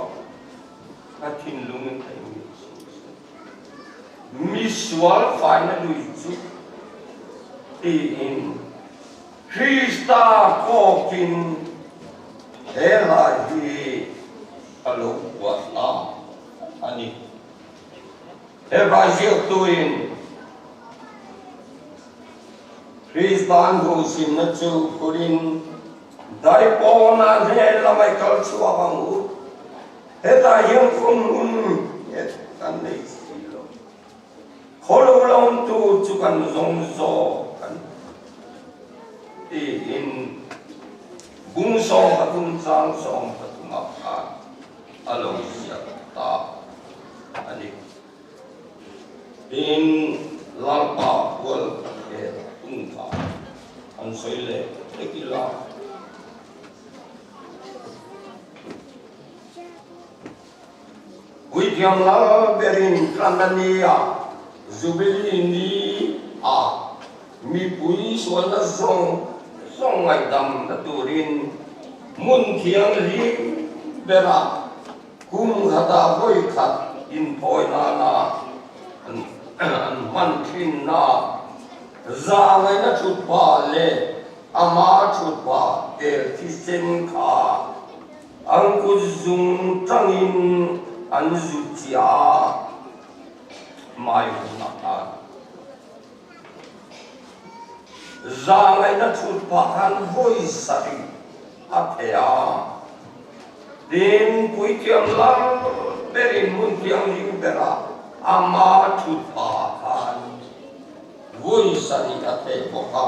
katin lungun tai mi sual final lui chu in Krista kokin hela hi alo wata ani Hebraisio tuin Kristan husin na chu kurin dai pona ne lamai kal chua bangu heta yem kun et kan nei silo kholo long tu chu kan zong zo kan in bung song patun sang song patun apa along siap ta ani in lampa wal ke tungka an soile tekila Widyam la berin klandania zubili ni a mi pui suala song ngai dam na turin mun thiang li bera kum hata hoi khat in poi na an man thin na za ngai na chut pa le ama chut pa ter thi sen kha ang ku zum tangin an zu chia mai na ta za ngai na chut pa han hoi sari athea din pui tiam lam berin mun tiam ling bera ama chut pa han hoi sari athe poka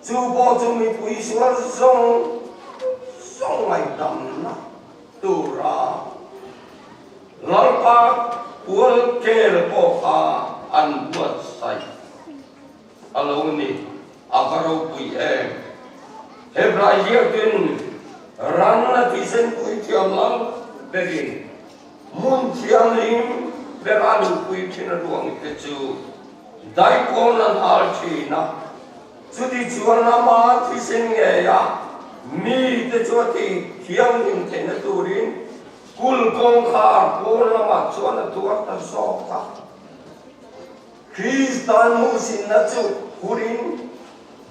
chu bo chu mi pui suar song mai dam na tu ra lalpa pual kel poka an buat sai alo ni akaro pui Hebraisio tin ranna tisen pui tiam lam berin mun tiam lim beralu pui tina duang ke chu dai konan al china chudi chuana ma tisen nge ya mi te chuati thiam lim te na turin kul kong kha pona ma chuana tuar ta so ka Kristan musin na chu kurin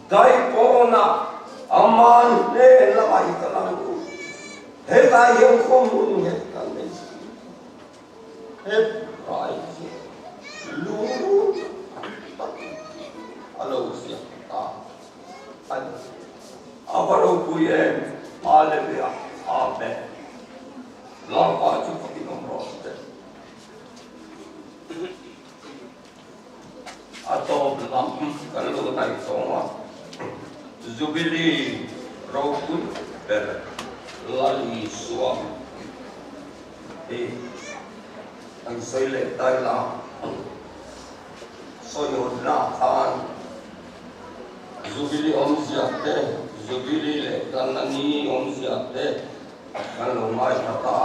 dai pona aman le la mai ka lang he ta yong khom mun he kan nei he rai lu alo sia ta an abaro puye hallelujah amen long pa chu ki nom ro te ato lam kan lo nai songwa Zubili Raukun per lali suam ang soile taila soyo na khan Zubili omsiate Zubili le kanani omsiate kalau mai kata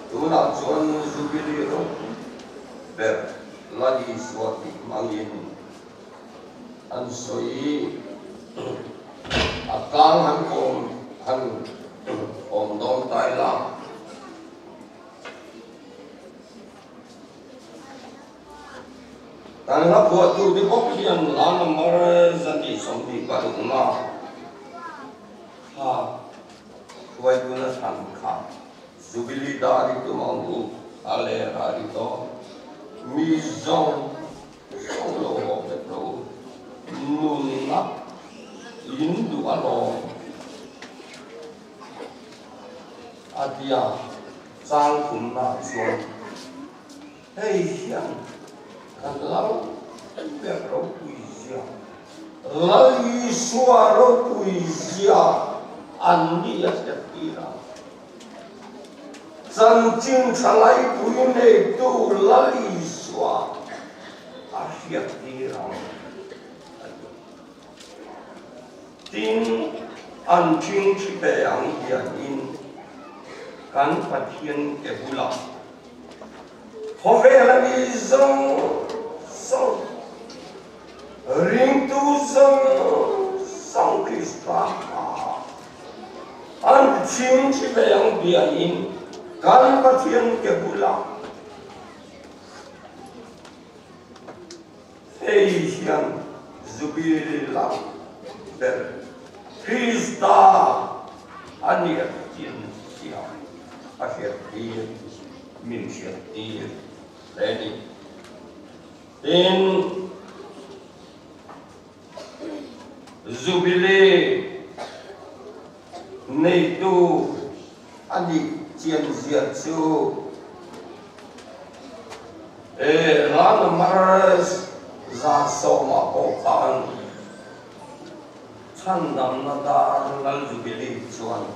tuna chuan Zubili Raukun per lali suati mangin an soi akang han om don tai la Kan la buat tu di bok lian la nomor zati som di baru na. Ha. Kuai guna tan kha. Zubili dari tu mau ale hari to. Mi zong song lo betro. Nunna Hindu alo. Adia sang kun na suan. Hei siang. Kalau berro puisia, lagi suara puisia, andi ya sekira. Sancing salai puine tu lagi suara, asyik kira. Tin ancing cipayang yakin, kan patian kebula. Hovela bizong song ring tu song Krista an chim chi bayang biain kan pathian ke bula hey siang zubila ber Krista ania tin siang akhir dia min siang dia ready in Zubile Neitu Adi Cian Ziatsu Rana Maras Zasoma Okan Chandam Nadar Lal Zubile Chuan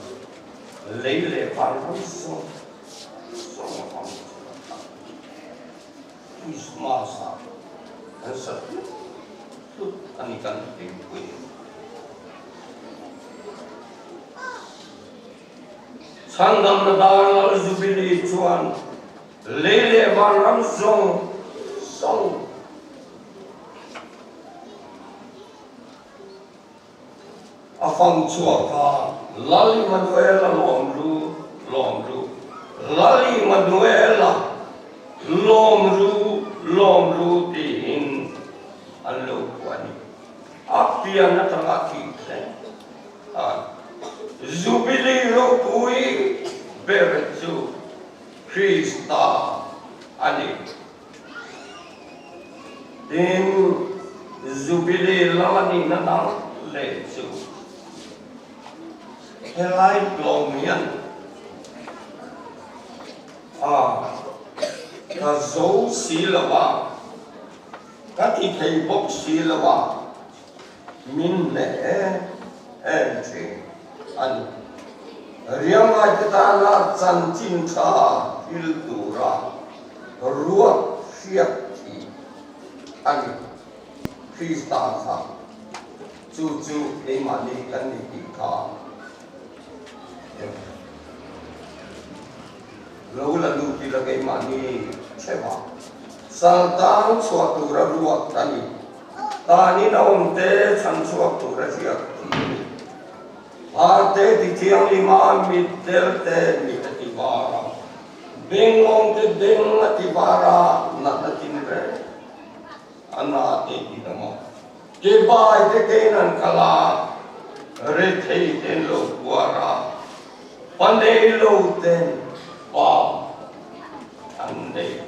Leile Parvanso Soma Ismasa dan satu anikan tinggi. Sandam nadar zubili cuan lele maram song afang cuaka lali manuela lomru lali manuela lomru tin allo kwani apia na tangaki zubili ro pui beretsu Krista ani tin zubili lamani na lesu helai glomian Kazou silawa, kati kay bok silawa, minne entry, an riyama kita na cancin ka iltura, ruak siapti, an Krista ka, cucu imani kan dikika. Lalu dilagay mani cema. Saltang suatu ruak tani. Tani na umte chan suatu siak. Ate di tiang lima mitel te mitibara. Bengong te beng matibara natatinre. Anate di nama. Keba ite kenan kala. Retei ten lo buara. Pandai lo ten. Wow, andai,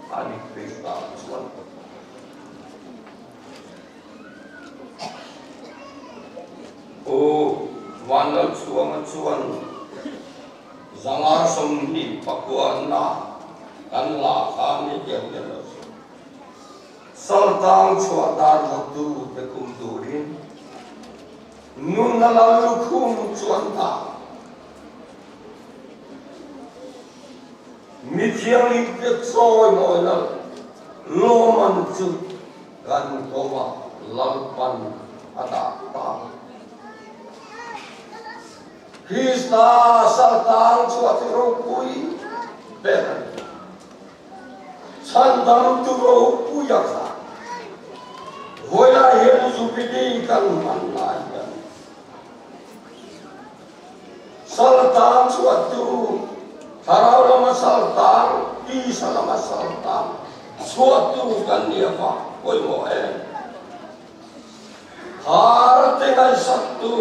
ani Krista cuan. Oh, wanal cuan, zangar somni pakuan na, kan la kami kemudian. Saltang cuadar waktu bekumdurin, nun lalu kum cuan ta. Mithiang ipet soy moina loman chu kan koma lalpan ada ta Krista saltang suatu rupui ber sandam tu rupu yaksa hoya hiru supidi kan manaya saltang suatu Harau lama saltang, isa lama saltang, suatu kan dia pak koi mo har dengan satu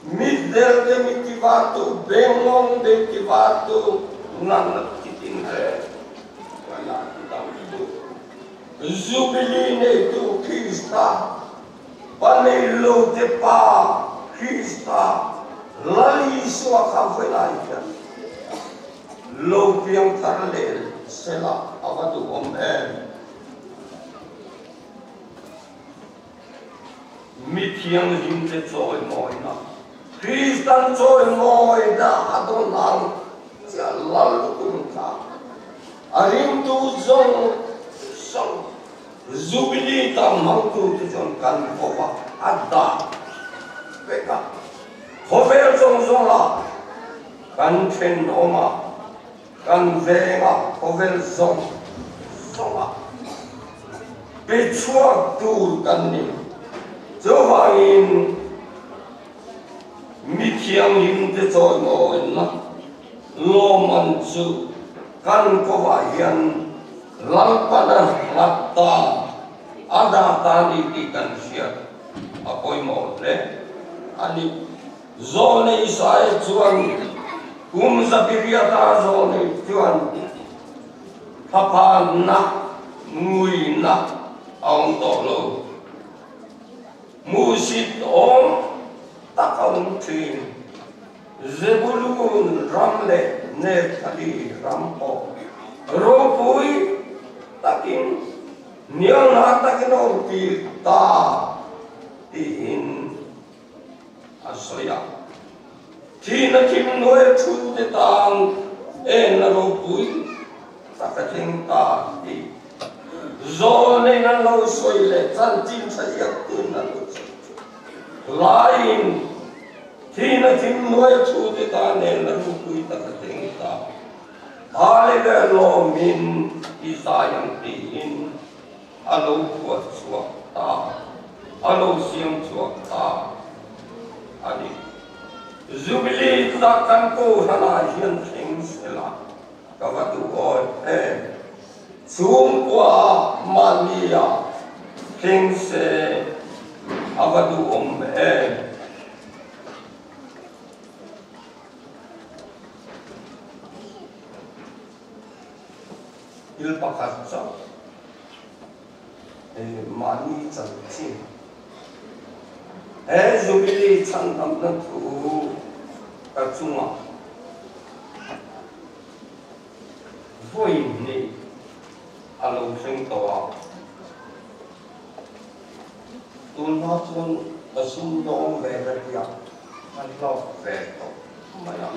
middel demi kibatu bengong demi kibatu nan kitin wala itu Jubilee itu Krista panelo depa Krista lali suwa kafelaika lo piang tarle sela abadu mithiang himte choi moina Kristan choi moina adonang jalal kunta arim tu zong song Jubilee ta mangtu tu jon kan kopa adda beka hovel zong zong la kan chen oma kan venga hovel zong zong la bechuak tu kan ni Jovangin mithiang him te choi moina lo man chu kan kopa hian lalpana latta ada tani ikan siat apoi mo le ani zone isai chuan zapiria ta zone chuan papa na ngui na aung to lo musit om takaung thin zebulun ramle ne thali rampo ropui takin niang takin orti ta tin asoya tina kim noe thu te tang na ropui takating ta ti zone na lo soile chan tin sa yak tu na lo lain tina kim noe thu te ta na ropui takating ta Hale lo min isayang tiin alo buat suakta alo siang suakta ani Jubilee takkan ko hanahian sing sila kawatu oi sumpa mania sing se avadu ilpakatsa mani chanchi Jubilee chan namna thu kachunga voi ni alo sing tawa tun ma chun asum dong ve ra ya man lo ve to maya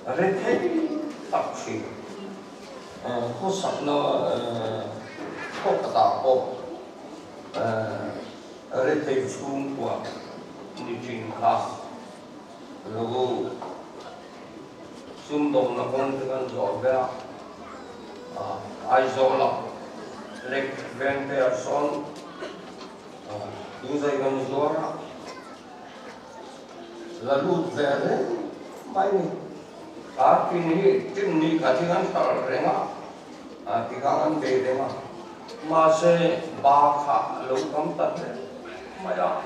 Rethei taksi, kosakno kokata ko, rethei sungkwa niting khas, lalu sumdom na kong dengan zorga, aizola, lek vente son, duzai gan zora, lalu vere, mai kini ni katingan tar renga tikangan be renga mase bakha lokam tate maya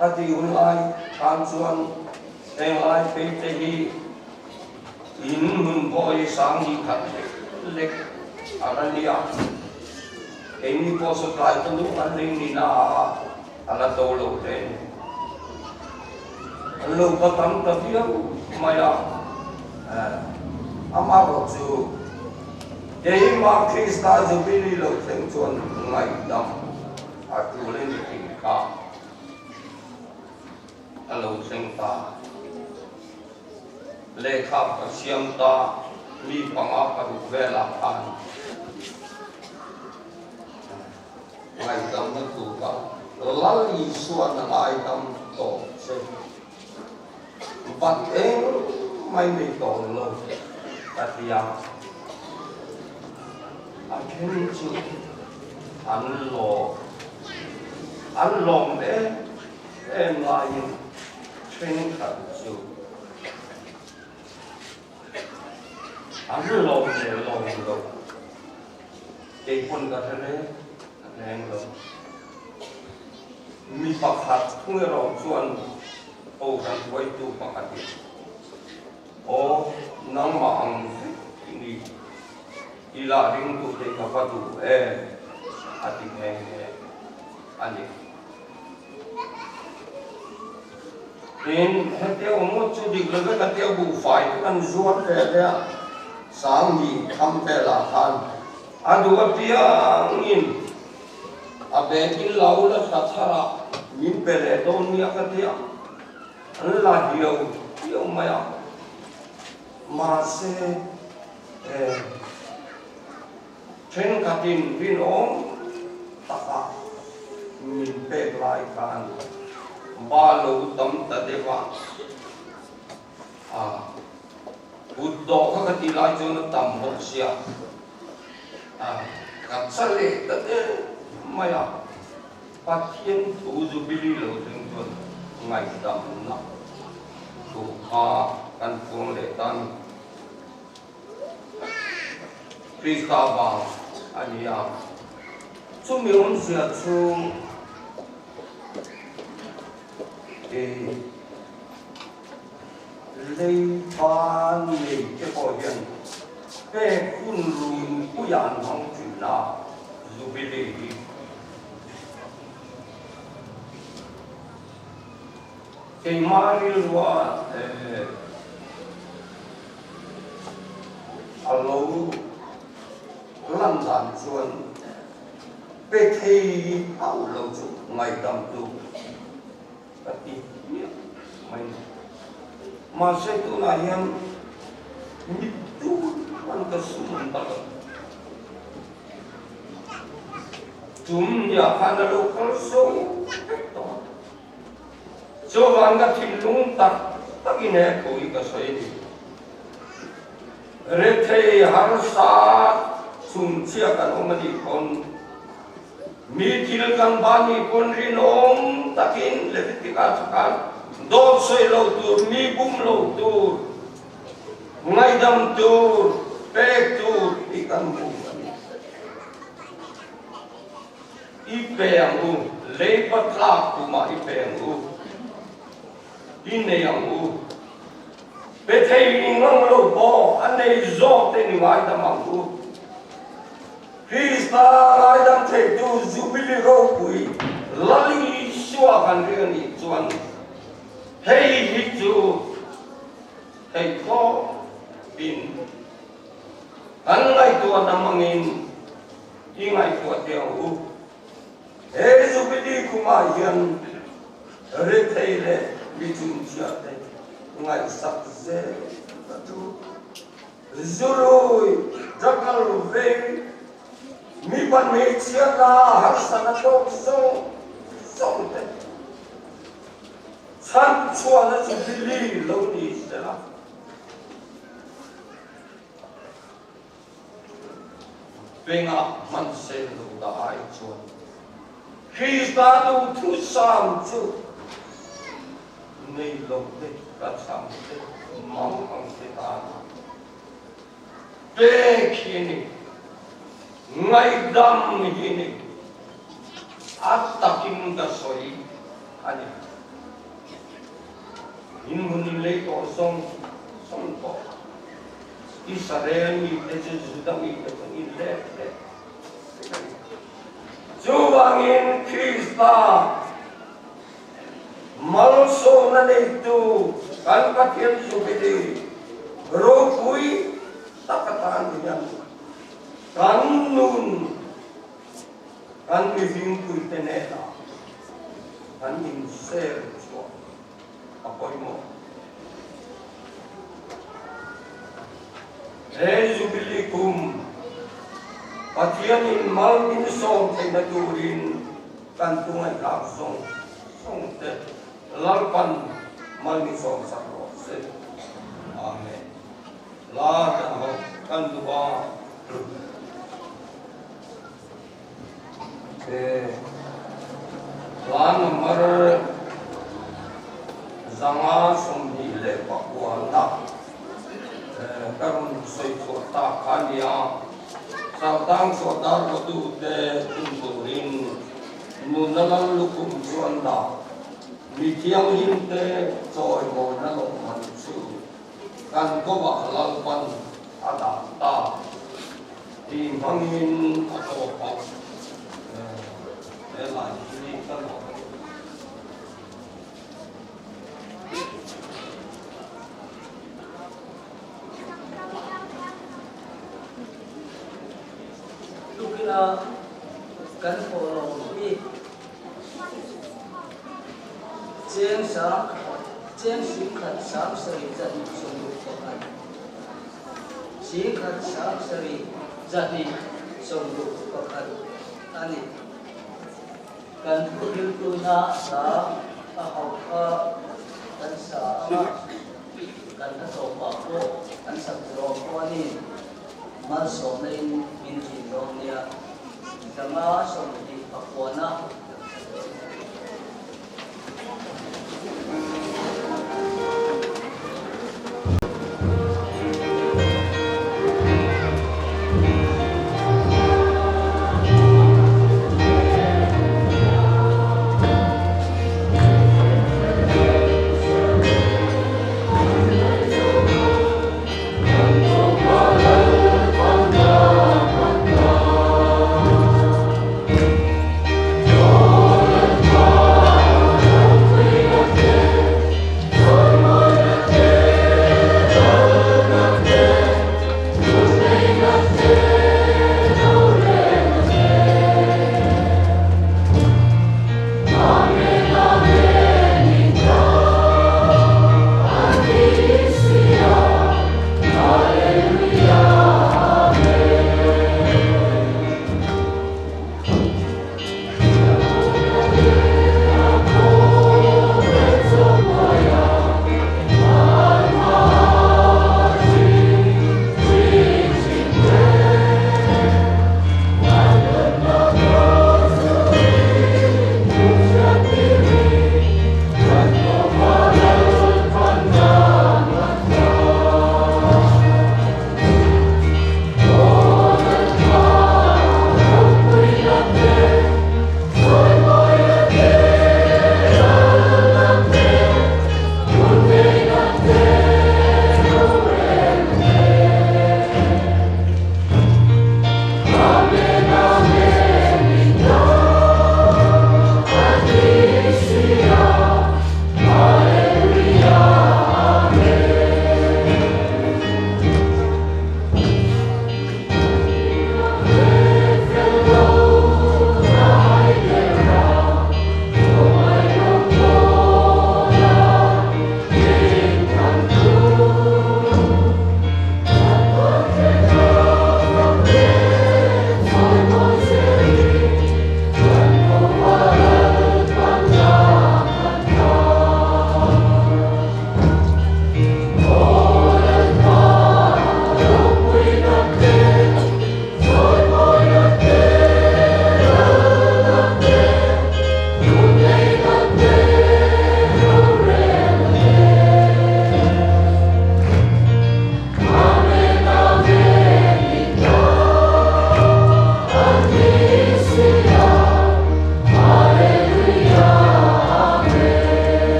ati ulai kansuan engai pete hi inun boy sangi khatte lek arania ini poso kai tu aling ni na ala tolo te lo patam tabiya maya amaro chu dei ma Krista Jubilee lo theng chuan ngai dam atu le ni ka alo seng ta le kha ka siam ta mi panga pa ru vela an ngai dam na tu ka lali suan ngai dam to se bat mai mi to lo tatia akhirnya chu an lo me em lai chen kha chu anh lâu để lâu lâu cái con cả thế này anh lâu mi bạc hạt không nghe rõ chuan ô rằng quay tu bạc hạt ô nang mang ini ila ring tu te kapatu ati heng ani in hete mo chu dik laga ka te bu fai kan zuat le sang ni kham te la khan adu apia in abekin laula sathara min pere don ni akatia Allah hiu maya mase trên katin vin ong taka min pe lai kan ba lo tam ta deva buddha ka kati lai chon tam hot sia ka chale ta de maya pathian tu ju bili lo teng chon ngai dam na tu kha kan pung le tan Krista ba ania chu mi on sia chu lei ban le ke ko hian pe kun lu ku yan hong chu na jubilee ke maril wa alo lan dan chuan pe thei au lo chu ngai dam tu ati mai ma se tu na hian ni tu man ka sum ta tum ya khan lo kal so to so van ka thin lung tak takine koi ka soi ni re thei har sa sum chia kan omadi kon mi thil kan bani kon rinom takin levitika sakan do soi lo tur mi bum lo tur ngai dam tur pek tur ikan bum ipe yang u lepat lak kuma ipe yang u ine yang u bethei ngong lo bo anei zo te ni ngai dam u Krista ngai dam the tu jubilee ro pui lali shua kan ri ni chuan hei hi chu hei ko bin an ngai tu namangin ingai tu te u e jubilee kuma hian re thei le bi chung chia te ngai sak ze tu zurui jakal ve mi ban me chia la har sana to so te san chua na jubilee lo ni se la benga man se lo da ai chuan Krista tu thu sam chu nei lo te ka sam te mau ang te ta pe khini ngai dam hini atakin da soi ani in mun le to song to Israel ni te juda mi te in le Juwangin Krista malso na nito kan patien subidi rokui takatan diyan kan nun kan miving kui teneta kan inser so apoy mo jubilikum patianin malmin song tenaturin kantungan kapsong te lalpan malmin song sakro se amen la ta kantua la number zanga somni le pakwa na karun soi so ta khania sao tang so dar ko tu te tum turin mun nalang lukum suanda mi thiang lim te choi mo na lo man su kan ko ba halal pan ada ta di mangin atau apa lah ini kan Lukila kan polong bi Jeng sim khat sam sari jati sungguh pakai sim khat sam sari jati sungguh pakai ani kan pukil tuna sa ahau kan sa kan sopa ko kan sa ko ani masuk lain min hidungnya sama seperti pakwana Yo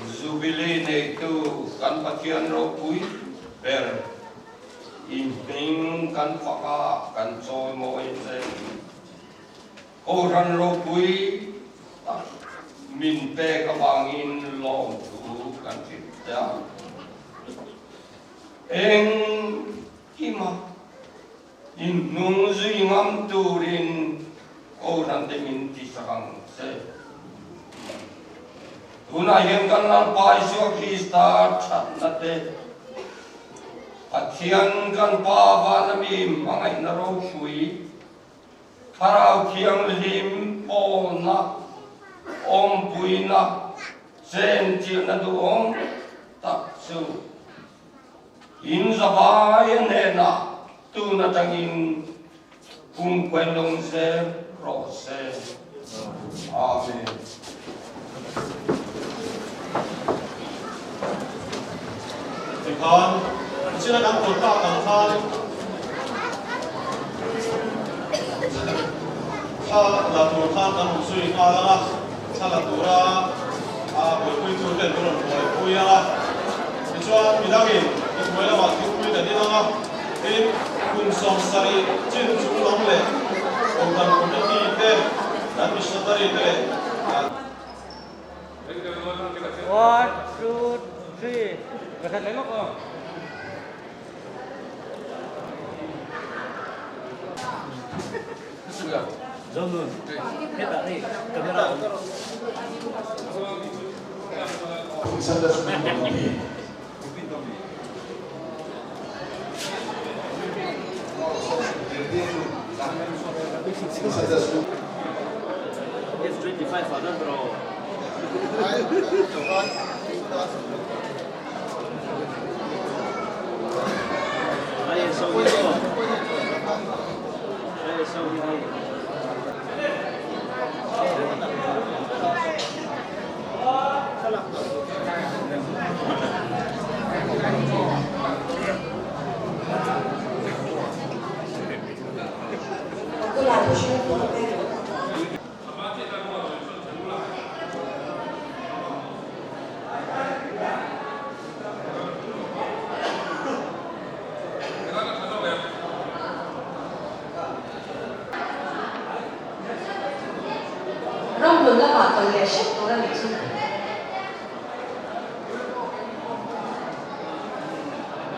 Jubilee này tu kan pathian ro pui per in ping kan phaka kan choi mo in se ô ran ro pui min pe ka bangin long tu kan fit ta eng kima in nung zui ngam turin ô ran de min ti sakang se Tuna hian kan lang pai so Krista that na te Pathian kan pa va na mi mangai na ro pui Tharau thiang lim po na om pui na sen chi na du om tak su in za vai ne na tu na tangin kung quen long se ro se amen Con xin là đăng tồn tạo tầm than cha là tồn than tầm một suy ca đó cha là tồn ra buổi quy tu tiền tồn buổi quy đó thì cho mình đang nhìn thì buổi là bảo thì quy là đi đó thì cùng sống sari trên chúng lắm lệ cùng tầm cùng những gì thế đã bị sát tari thế 1, 2, 3. Rekan tengok oh. sudah Zoom. Kita ni kamera. F25 ada bro. Saya sawi tu. Saya sawi ni. Aku lalu siapa? Rong đường là bảo tồn lệ sách của ra lịch sử